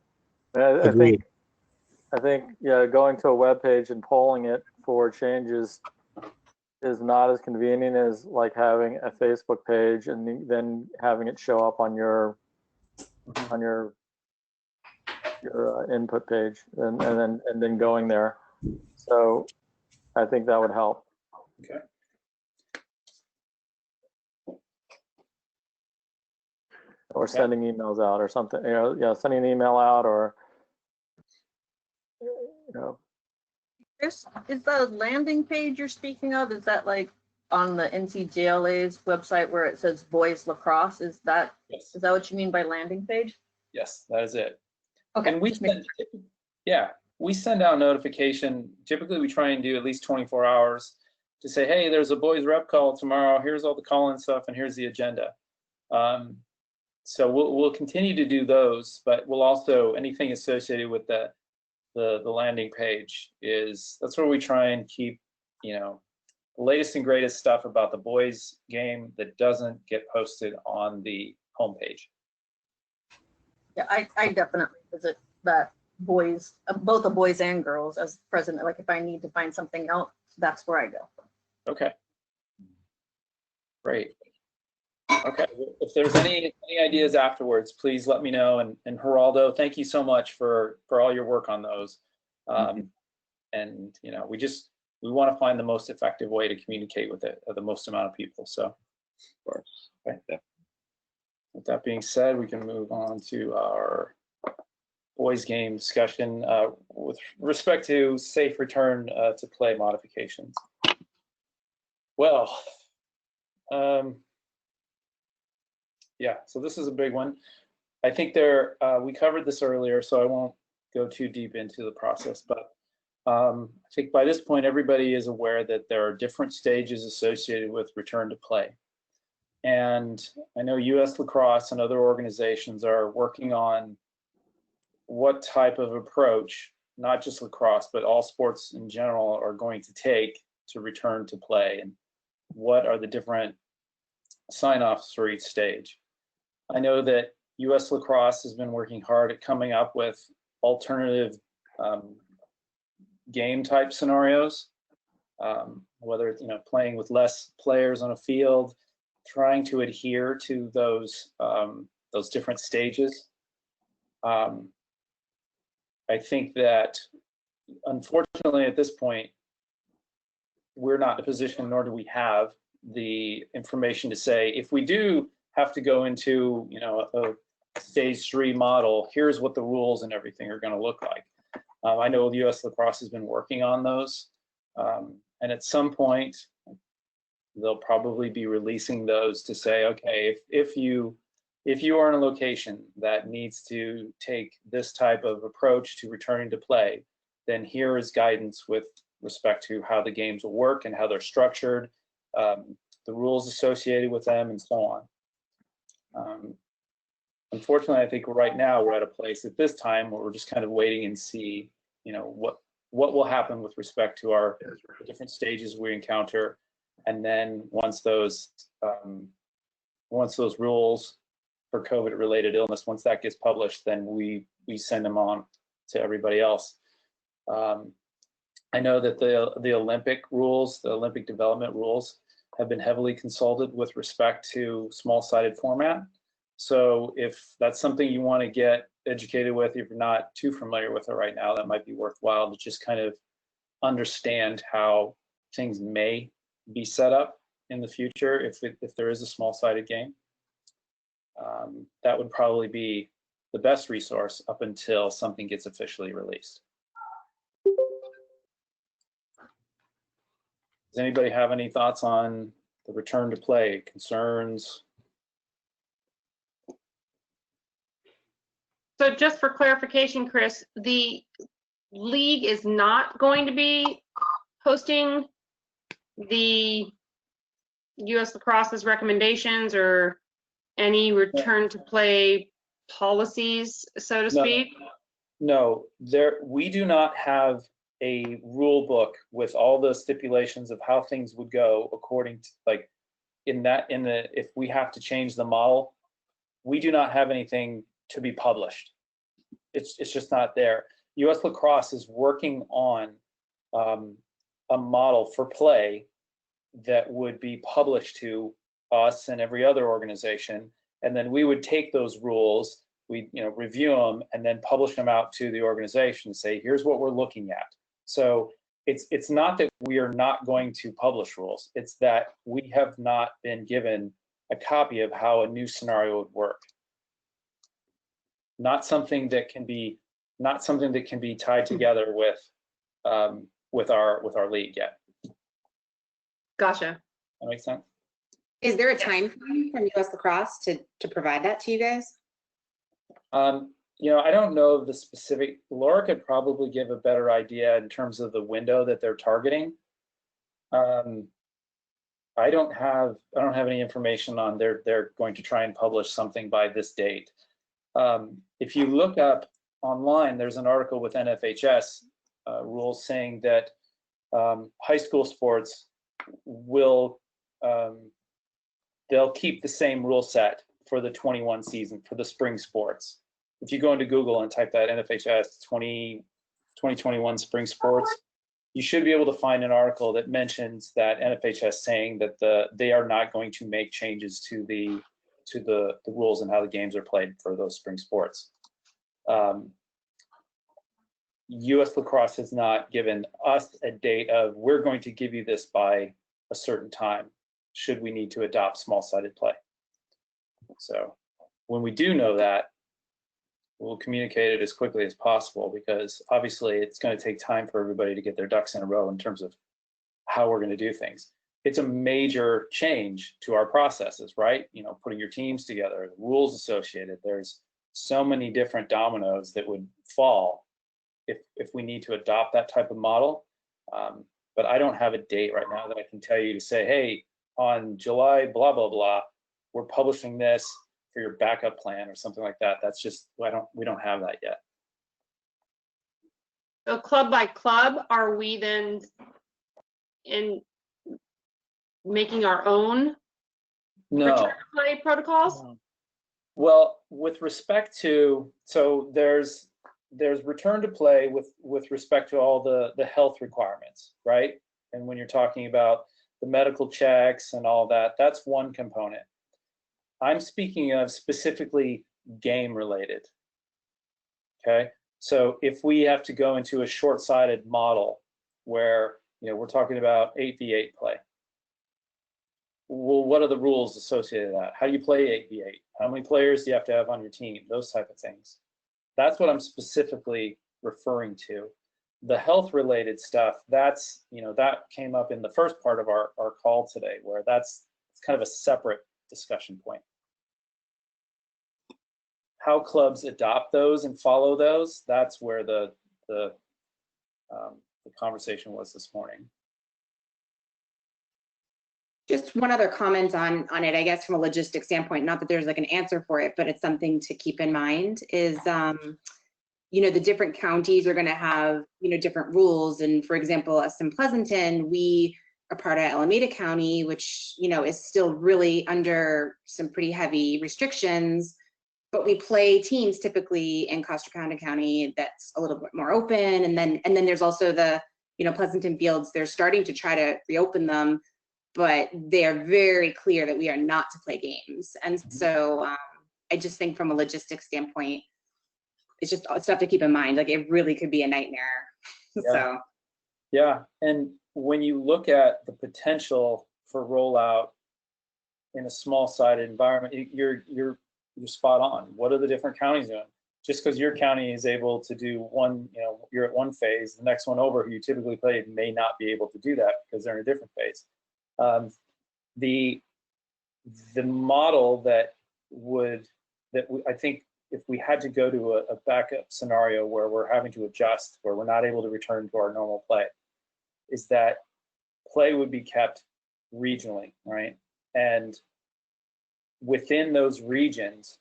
I think yeah, going to a web page and polling it for changes is not as convenient as like having a Facebook page and then having it show up on your input page and then going there. So I think that would help. Okay. Or sending emails out or something, sending an email out, or Chris, is the landing page you're speaking of, is that like on the NCJLA's website where it says boys lacrosse? Is that what you mean by landing page? Yes, that is it. Okay. And we send out notification. Typically, we try and do at least 24 hours to say, hey, there's a boys rep call tomorrow. Here's all the call-in stuff, and here's the agenda. So we'll continue to do those, but we'll also, anything associated with the landing page that's where we try and keep, the latest and greatest stuff about the boys game that doesn't get posted on the homepage. Yeah, I definitely visit that boys, both the boys and girls as president. Like if I need to find something else, that's where I go. Okay. Great. Okay, if there's any ideas afterwards, please let me know. And Geraldo, thank you so much for all your work on those. And we want to find the most effective way to communicate with the most amount of people. So, of course. Okay. With that being said, we can move on to our boys game discussion with respect to safe return to play modifications. Well, Yeah, so this is a big one. I think we covered this earlier, so I won't go too deep into the process, but I think by this point, everybody is aware that there are different stages associated with return to play. And I know US Lacrosse and other organizations are working on what type of approach, not just lacrosse, but all sports in general, are going to take to return to play, and what are the different sign-offs for each stage. I know that US Lacrosse has been working hard at coming up with alternative game type scenarios, whether it's playing with less players on a field, trying to adhere to those different stages. I think that unfortunately at this point we're not in a position, nor do we have the information to say, if we do have to go into a stage 3 model, here's what the rules and everything are going to look like. I know the US Lacrosse has been working on those, and at some point they'll probably be releasing those to say, okay, if you are in a location that needs to take this type of approach to returning to play, then here is guidance with respect to how the games will work and how they're structured, the rules associated with them, and so on. Unfortunately, I think right now we're at a place at this time where we're just kind of waiting and see, what will happen with respect to our different stages we encounter, and then once those rules for COVID-related illness, once that gets published, then we send them on to everybody else. I know that the Olympic rules, the Olympic development rules, have been heavily consulted with respect to small-sided format. So if that's something you want to get educated with, if you're not too familiar with it right now, that might be worthwhile to just kind of understand how things may be set up in the future if there is a small-sided game. That would probably be the best resource up until something gets officially released. Does anybody have any thoughts on the return to play, concerns? So just for clarification, Chris, the league is not going to be hosting the US Lacrosse's recommendations or any return to play policies, so to speak? No, we do not have a rule book with all the stipulations of how things would go according to, if we have to change the model, we do not have anything to be published. It's just not there. US Lacrosse is working on a model for play that would be published to us and every other organization, and then we would take those rules, we review them, and then publish them out to the organization and say, here's what we're looking at. So it's not that we are not going to publish rules, it's that we have not been given a copy of how a new scenario would work. Not something that can be tied together with our league yet. Gotcha. That makes sense? Is there a time frame from US Lacrosse to provide that to you guys? I don't know the specific. Laura could probably give a better idea in terms of the window that they're targeting. I don't have any information on they're going to try and publish something by this date. If you look up online, there's an article with NFHS rules saying that high school sports will they'll keep the same rule set for the 21 season for the spring sports. If you go into Google and type that NFHS 2021 spring sports, you should be able to find an article that mentions that NFHS saying that they are not going to make changes to the rules and how the games are played for those spring sports. US Lacrosse has not given us a date of we're going to give you this by a certain time should we need to adopt small-sided play. So when we do know that, we'll communicate it as quickly as possible, because obviously it's going to take time for everybody to get their ducks in a row in terms of how we're going to do things. it's a major change to our processes, right? You know, putting your teams together, the rules associated. There's so many different dominoes that would fall if we need to adopt that type of model. But I don't have a date right now that I can tell you to say, hey, on July blah blah blah, we're publishing this for your backup plan or something like that. That's just we don't have that yet. So club by club, are we then in making our own No. return to play protocols? Well, with respect to, so there's return to play with respect to all the health requirements, right? And when you're talking about the medical checks and all that, that's one component. I'm speaking of specifically game related. Okay, so if we have to go into a short-sighted model where, you know, we're talking about 8v8 play, well, what are the rules associated with that? How do you play 8v8? How many players do you have to have on your team? Those type of things. That's what I'm specifically referring to. The health related stuff, that's, you know, that came up in the first part of our call today, where it's kind of a separate discussion point. How clubs adopt those and follow those, that's where the conversation was this morning. Just one other comment on it, I guess, from a logistics standpoint, not that there's like an answer for it, but it's something to keep in mind is, you know, the different counties are going to have, you know, different rules. And for example, us in Pleasanton, we are part of Alameda County, which, you know, is still really under some pretty heavy restrictions, but we play teams typically in Costa County that's a little bit more open. And then there's also the, you know, Pleasanton Fields, they're starting to try to reopen them, but they are very clear that we are not to play games. And so I just think from a logistics standpoint, it's just stuff to keep in mind. Like it really could be a nightmare. Yeah. So. Yeah, and when you look at the potential for rollout in a small-sided environment, you're spot on. What are the different counties doing? Just because your county is able to do one, you know, you're at one phase, the next one over who you typically play may not be able to do that because they're in a different phase. The model I think if we had to go to a backup scenario where we're having to adjust, where we're not able to return to our normal play, is that play would be kept regionally, right? And within those regions,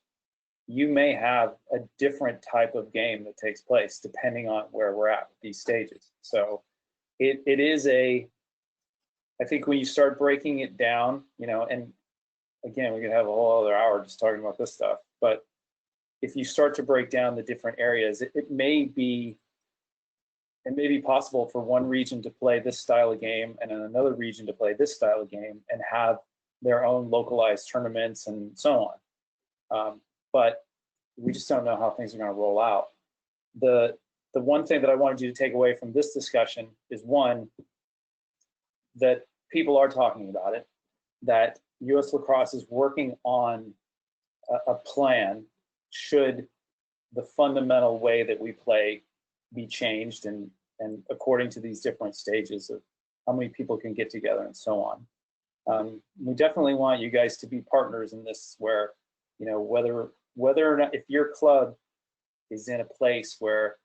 you may have a different type of game that takes place depending on where we're at with these stages. So it is I think when you start breaking it down, you know, and again, we could have a whole other hour just talking about this stuff, but if you start to break down the different areas, it may be possible for one region to play this style of game and in another region to play this style of game and have their own localized tournaments and so on. But we just don't know how things are going to roll out. The one thing that I wanted you to take away from this discussion is, one, that people are talking about it, that U.S. Lacrosse is working on a plan should the fundamental way that we play be changed and according to these different stages of how many people can get together and so on. We definitely want you guys to be partners in this, where, you know, whether or not, if your club is in a place where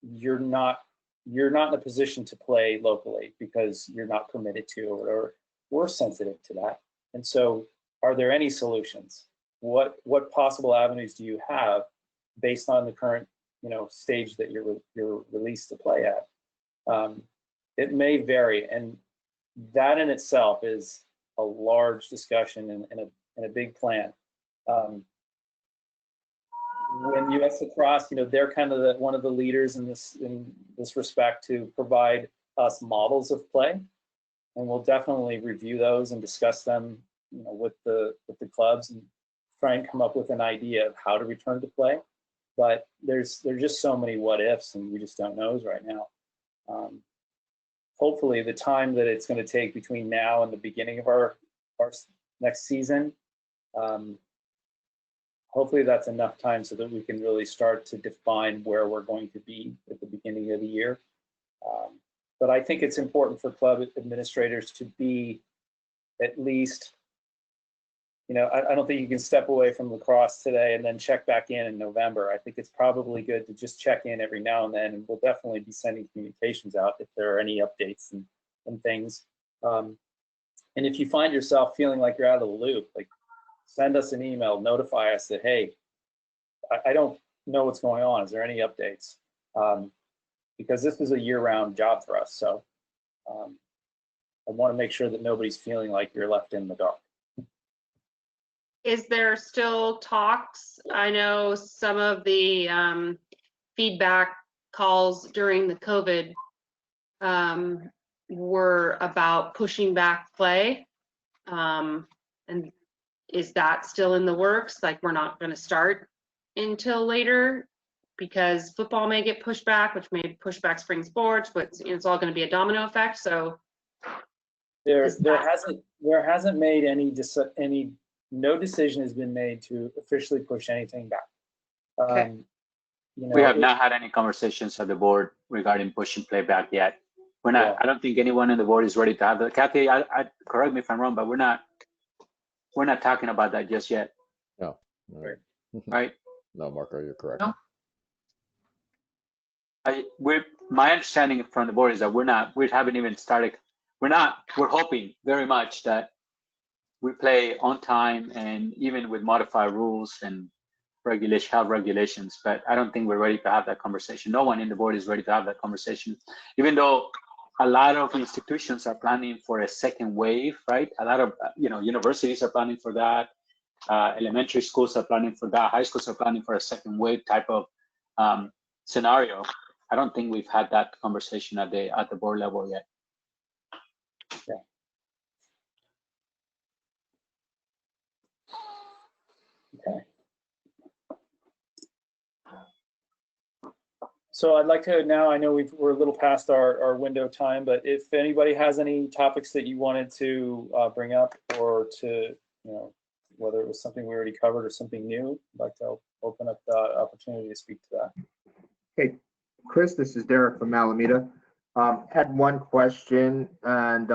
you're not in a position to play locally because you're not permitted to or whatever, we're sensitive to that. And so are there any solutions? What possible avenues do you have based on the current, you know, stage that you're released to play at? It may vary, and that in itself is a large discussion and a big plan. When U.S. Lacrosse, you know, they're kind of one of the leaders in this respect to provide us models of play, and we'll definitely review those and discuss them, you know, with the clubs and try and come up with an idea of how to return to play. But there's just so many what ifs, and we just don't know right now. Hopefully, the time that it's going to take between now and the beginning of our next season, hopefully that's enough time so that we can really start to define where we're going to be at the beginning of the year. But I think it's important for club administrators to be at least, I don't think you can step away from lacrosse today and then check back in November. I think it's probably good to just check in every now and then, and we'll definitely be sending communications out if there are any updates and things. And if you find yourself feeling like you're out of the loop, like send us an email, notify us that, hey, I don't know what's going on. Is there any updates? Because this is a year-round job for us. So I want to make sure that nobody's feeling like you're left in the dark. Is there still talks? I know some of the feedback calls during the COVID were about pushing back play. And is that still in the works? Like, we're not going to start until later because football may get pushed back, which may push back spring sports, but it's all going to be a domino effect. So there hasn't made no decision has been made to officially push anything back. Okay. We have not had any conversations at the board regarding pushing play back yet. We're not. Yeah. I don't think anyone on the board is ready to have that. Kathy, I correct me if I'm wrong, but we're not talking about that just yet. No. Right? No, Marco, you're correct. No. My understanding from the board is that we haven't even started. We're hoping very much that we play on time and even with modified rules and regulations, but I don't think we're ready to have that conversation. No one in the board is ready to have that conversation, even though a lot of institutions are planning for a second wave, right? A lot of universities are planning for that. Elementary schools are planning for that. High schools are planning for a second wave type of scenario. I don't think we've had that conversation at the board level yet. Yeah. Okay. So I'd like to now, I know we're a little past our window time, but if anybody has any topics that you wanted to bring up or to, whether it was something we already covered or something new, I'd like to open up the opportunity to speak to that. Hey, Chris, this is Derek from Alameda. Had one question, and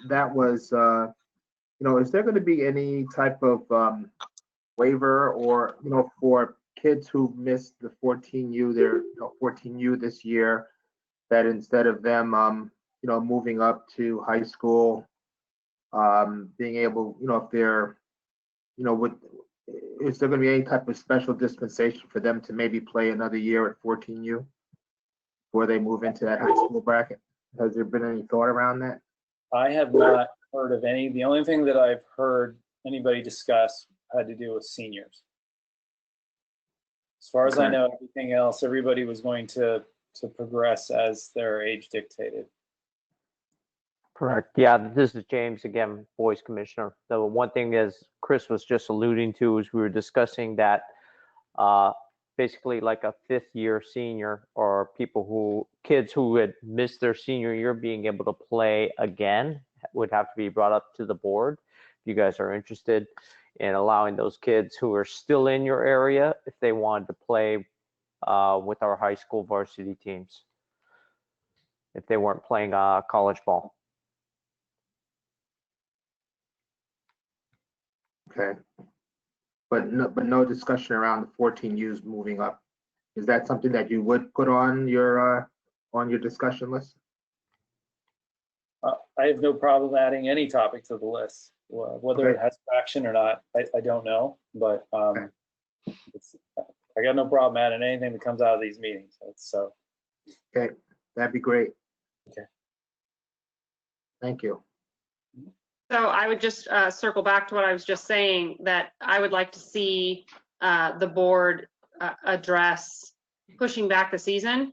that was, is there going to be any type of waiver or, for kids who missed the 14U, their 14U this year, that instead of them, moving up to high school, being able, if they're, is there going to be any type of special dispensation for them to maybe play another year at 14U before they move into that high school bracket? Has there been any thought around that? I have not heard of any. The only thing that I've heard anybody discuss had to do with seniors. As far as I know, everything else, everybody was going to progress as their age dictated. Correct. Yeah, this is James again, Boys Commissioner. The one thing is Chris was just alluding to is we were discussing that basically like a fifth year senior or kids who had missed their senior year being able to play again would have to be brought up to the board. If you guys are interested in allowing those kids who are still in your area, if they wanted to play with our high school varsity teams, if they weren't playing college ball. Okay. But no discussion around the 14Us moving up. Is that something that you would put on your discussion list? I have no problem adding any topic to the list. Whether it has traction or not, I don't know. But I got no problem adding anything that comes out of these meetings. Okay, that'd be great. Okay. Thank you. So I would just circle back to what I was just saying, that I would like to see the board address pushing back the season,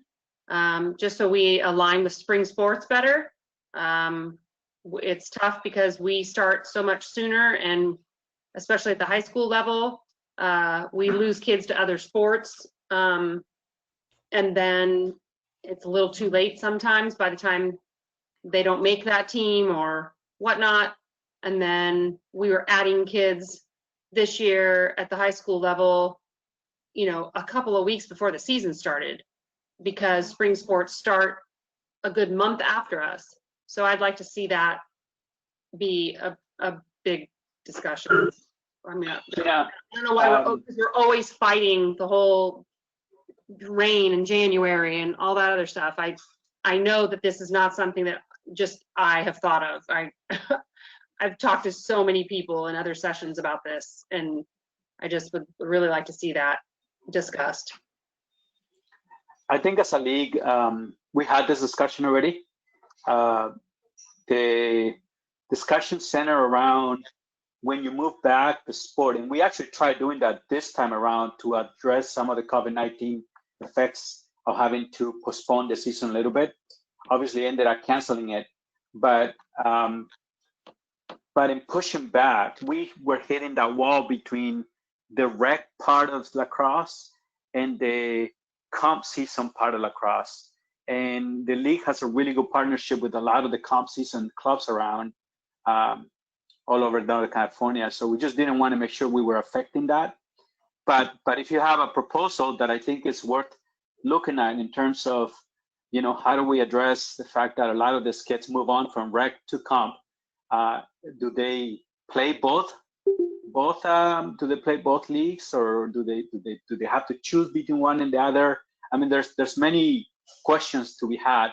just so we align with spring sports better. It's tough because we start so much sooner, and especially at the high school level, we lose kids to other sports. And then it's a little too late sometimes by the time they don't make that team or whatnot. And then we were adding kids this year at the high school level, a couple of weeks before the season started, because spring sports start a good month after us. So I'd like to see that be a big discussion. I mean, Yeah. I don't know why we're always fighting the whole rain in January and all that other stuff. I know that this is not something that just I have thought of. I've talked to so many people in other sessions about this, and I just would really like to see that discussed. I think as a league, we had this discussion already. The discussion center around when you move back the sport, and we actually tried doing that this time around to address some of the COVID-19 effects of having to postpone the season a little bit. Obviously ended up canceling it, but in pushing back, we were hitting that wall between the rec part of lacrosse and the comp season part of lacrosse. And the league has a really good partnership with a lot of the comp season clubs around all over Northern California. So we just didn't want to make sure we were affecting that. But if you have a proposal that I think is worth looking at in terms of, you know, how do we address the fact that a lot of these kids move on from rec to comp? Do they play both? Do they play both leagues, or do they have to choose between one and the other? I mean, there's many questions to be had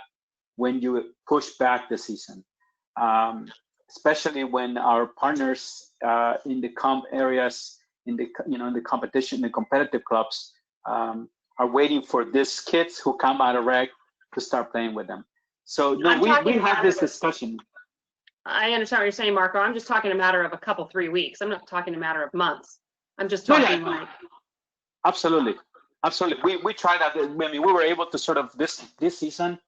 when you push back the season, especially when our partners in the comp areas, in the competition, the competitive clubs, are waiting for these kids who come out of rec to start playing with them. So no, we had this discussion. I understand what you're saying, Marco. I'm just talking a matter of a couple, 3 weeks. I'm not talking a matter of months. I'm just talking like. Absolutely. We tried that. I mean, we were able to sort of this season,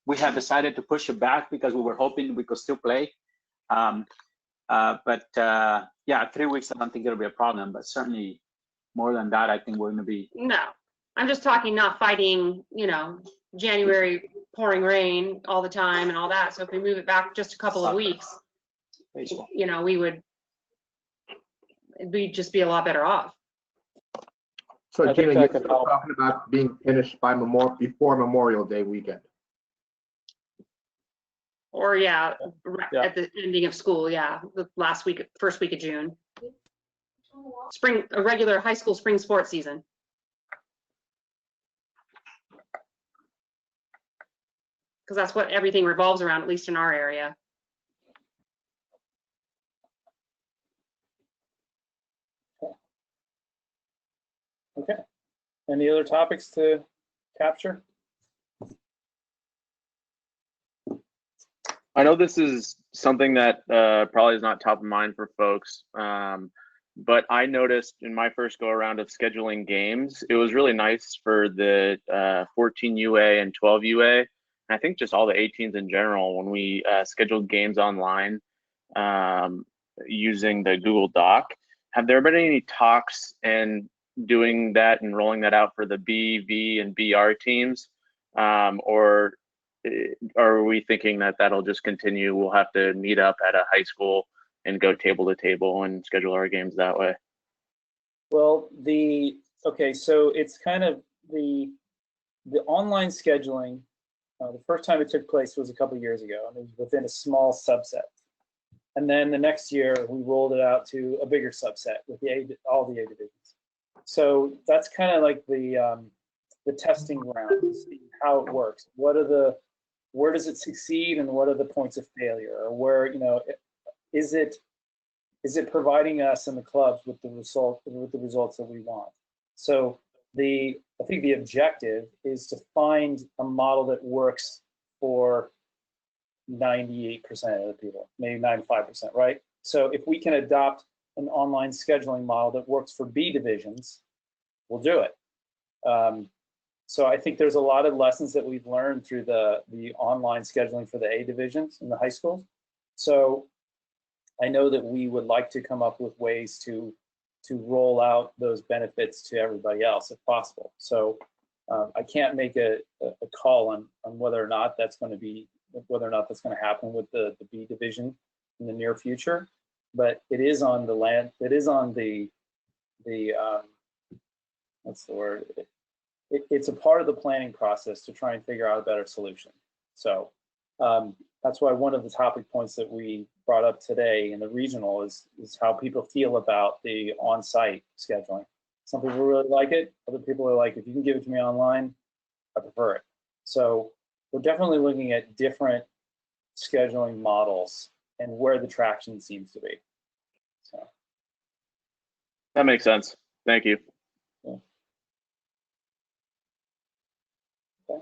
we had decided to push it back because we were hoping we could still play. Yeah, 3 weeks, I don't think it'll be a problem, but certainly more than that, I think we're going to be. No, I'm just talking not fighting, you know, January pouring rain all the time and all that. So if we move it back just a couple of weeks, you know, we'd just be a lot better off. So Gina, you're talking about being finished by before Memorial Day weekend. Or at the ending of school, the last week, first week of June. A regular high school spring sports season. Because that's what everything revolves around, at least in our area. Okay. Any other topics to capture? I know this is something that probably is not top of mind for folks, but I noticed in my first go around of scheduling games, it was really nice for the 14 UA and 12 UA. And I think just all the 18s in general, when we scheduled games online using the Google Doc. Have there been any talks in doing that and rolling that out for the B, V, and BR teams? Or are we thinking that that'll just continue? We'll have to meet up at a high school and go table to table and schedule our games that way? Well, so it's kind of the online scheduling. The first time it took place was a couple of years ago, and it was within a small subset. And then the next year, we rolled it out to a bigger subset with all the A divisions. So that's kind of like the testing ground to see how it works. Where does it succeed, and what are the points of failure, or where, you know, is it providing us and the clubs with the results that we want? So I think the objective is to find a model that works for 98% of the people, maybe 95%, right? So if we can adopt an online scheduling model that works for B divisions, we'll do it. So I think there's a lot of lessons that we've learned through the online scheduling for the A divisions in the high schools. So I know that we would like to come up with ways to roll out those benefits to everybody else if possible. So I can't make a call on whether or not that's going to happen with the B division in the near future, but it is on the land. It is on the what's the word? It's a part of the planning process to try and figure out a better solution. So that's why one of the topic points that we brought up today in the regional is how people feel about the on-site scheduling. Some people really like it. Other people are like, if you can give it to me online, I prefer it. So we're definitely looking at different scheduling models and where the traction seems to be. So That makes sense. Thank you. yeah. Okay.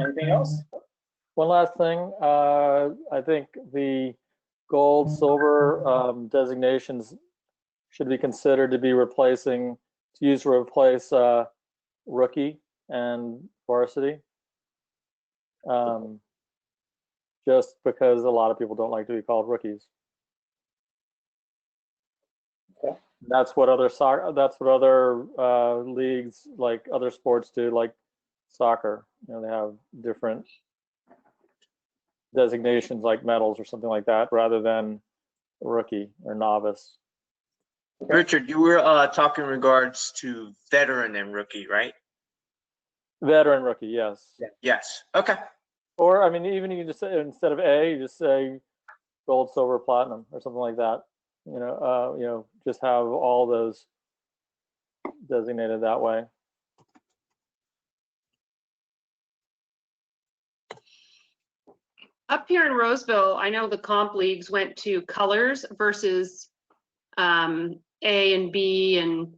Anything else? One last thing, I think the gold, silver designations should be considered to be replacing, to replace rookie and varsity. Just because a lot of people don't like to be called rookies. Okay. That's what other leagues, like other sports do, like soccer. You know, they have different designations like medals or something like that, rather than rookie or novice. Richard, you were talking in regards to veteran and rookie, right? Veteran rookie, yes. Yes. Okay. Or I mean, even you can just say, instead of A, you just say gold, silver, platinum, or something like that. You know, just have all those designated that way. Up here in Roseville, I know the comp leagues went to colors versus A and B and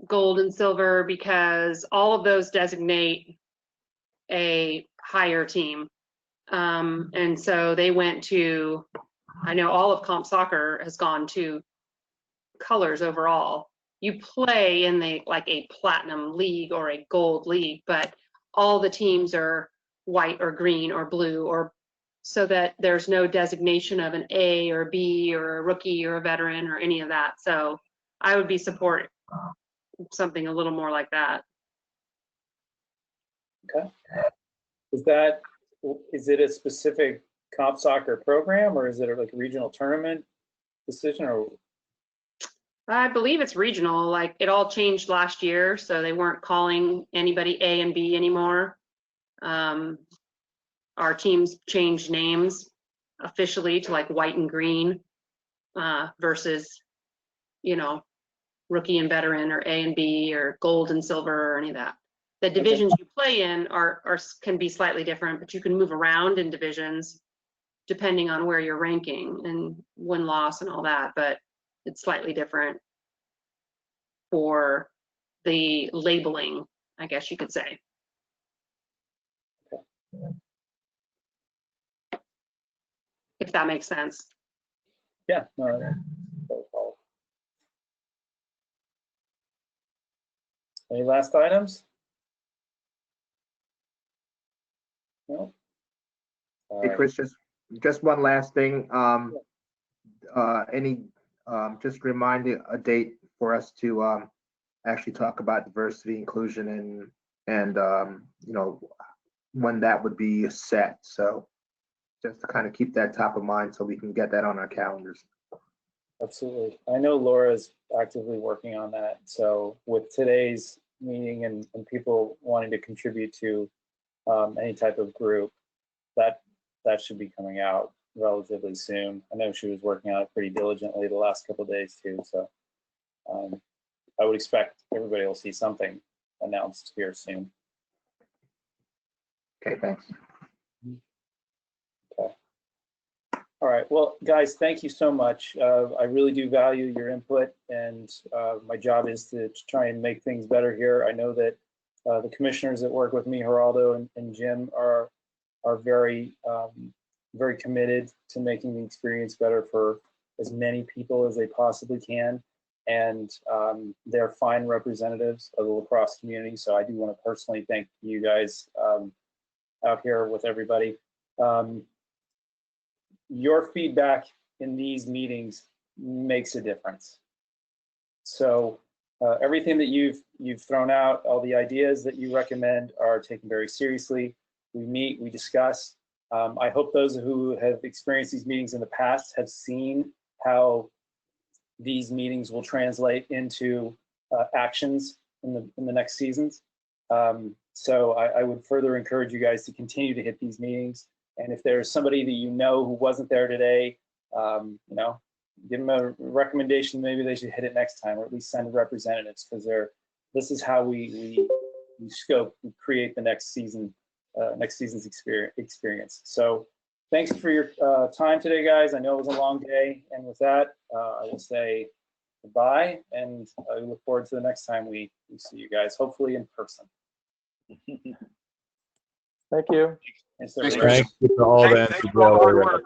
gold and silver, because all of those designate a higher team. And so they went to, I know all of comp soccer has gone to colors overall. You play in like a platinum league or a gold league, but all the teams are white or green or blue, or so that there's no designation of an A or B or a rookie or a veteran or any of that. So I would be supporting something a little more like that. Okay. Is it a specific comp soccer program, or is it like a regional tournament decision? Or I believe it's regional. Like, it all changed last year, so they weren't calling anybody A and B anymore. Our teams changed names officially to like white and green versus, you know, rookie and veteran or A and B or gold and silver or any of that. The divisions you play in can be slightly different, but you can move around in divisions depending on where you're ranking and win-loss and all that, but it's slightly different for the labeling, I guess you could say. If that makes sense. yeah, no, any last items? No. Hey, Chris, just one last thing. Just reminding a date for us to actually talk about diversity, inclusion, and you know, when that would be set. So just to kind of keep that top of mind so we can get that on our calendars. Absolutely. I know Laura's actively working on that. So with today's meeting and people wanting to contribute to any type of group, that should be coming out relatively soon. I know she was working on it pretty diligently the last couple of days too. So I would expect everybody will see something announced here soon. Okay, thanks. Okay. All right. Well, guys, thank you so much. I really do value your input, and my job is to try and make things better here. I know that the commissioners that work with me, Geraldo and Jim, are very very committed to making the experience better for as many people as they possibly can, and they're fine representatives of the lacrosse community. So I do want to personally thank you guys out here with everybody. Your feedback in these meetings makes a difference. So everything that you've thrown out, all the ideas that you recommend are taken very seriously. We meet, we discuss. I hope those who have experienced these meetings in the past have seen how these meetings will translate into actions in the next seasons. So I would further encourage you guys to continue to hit these meetings. And if there's somebody that you know who wasn't there today, you know, give them a recommendation. Maybe they should hit it next time, or at least send representatives, because this is how we scope and create the next season, next season's experience. So thanks for your time today, guys. I know it was a long day, and with that, I will say goodbye, and I look forward to the next time we see you guys, hopefully in person. Thank you. Thanks, Thanks to all the NCAA.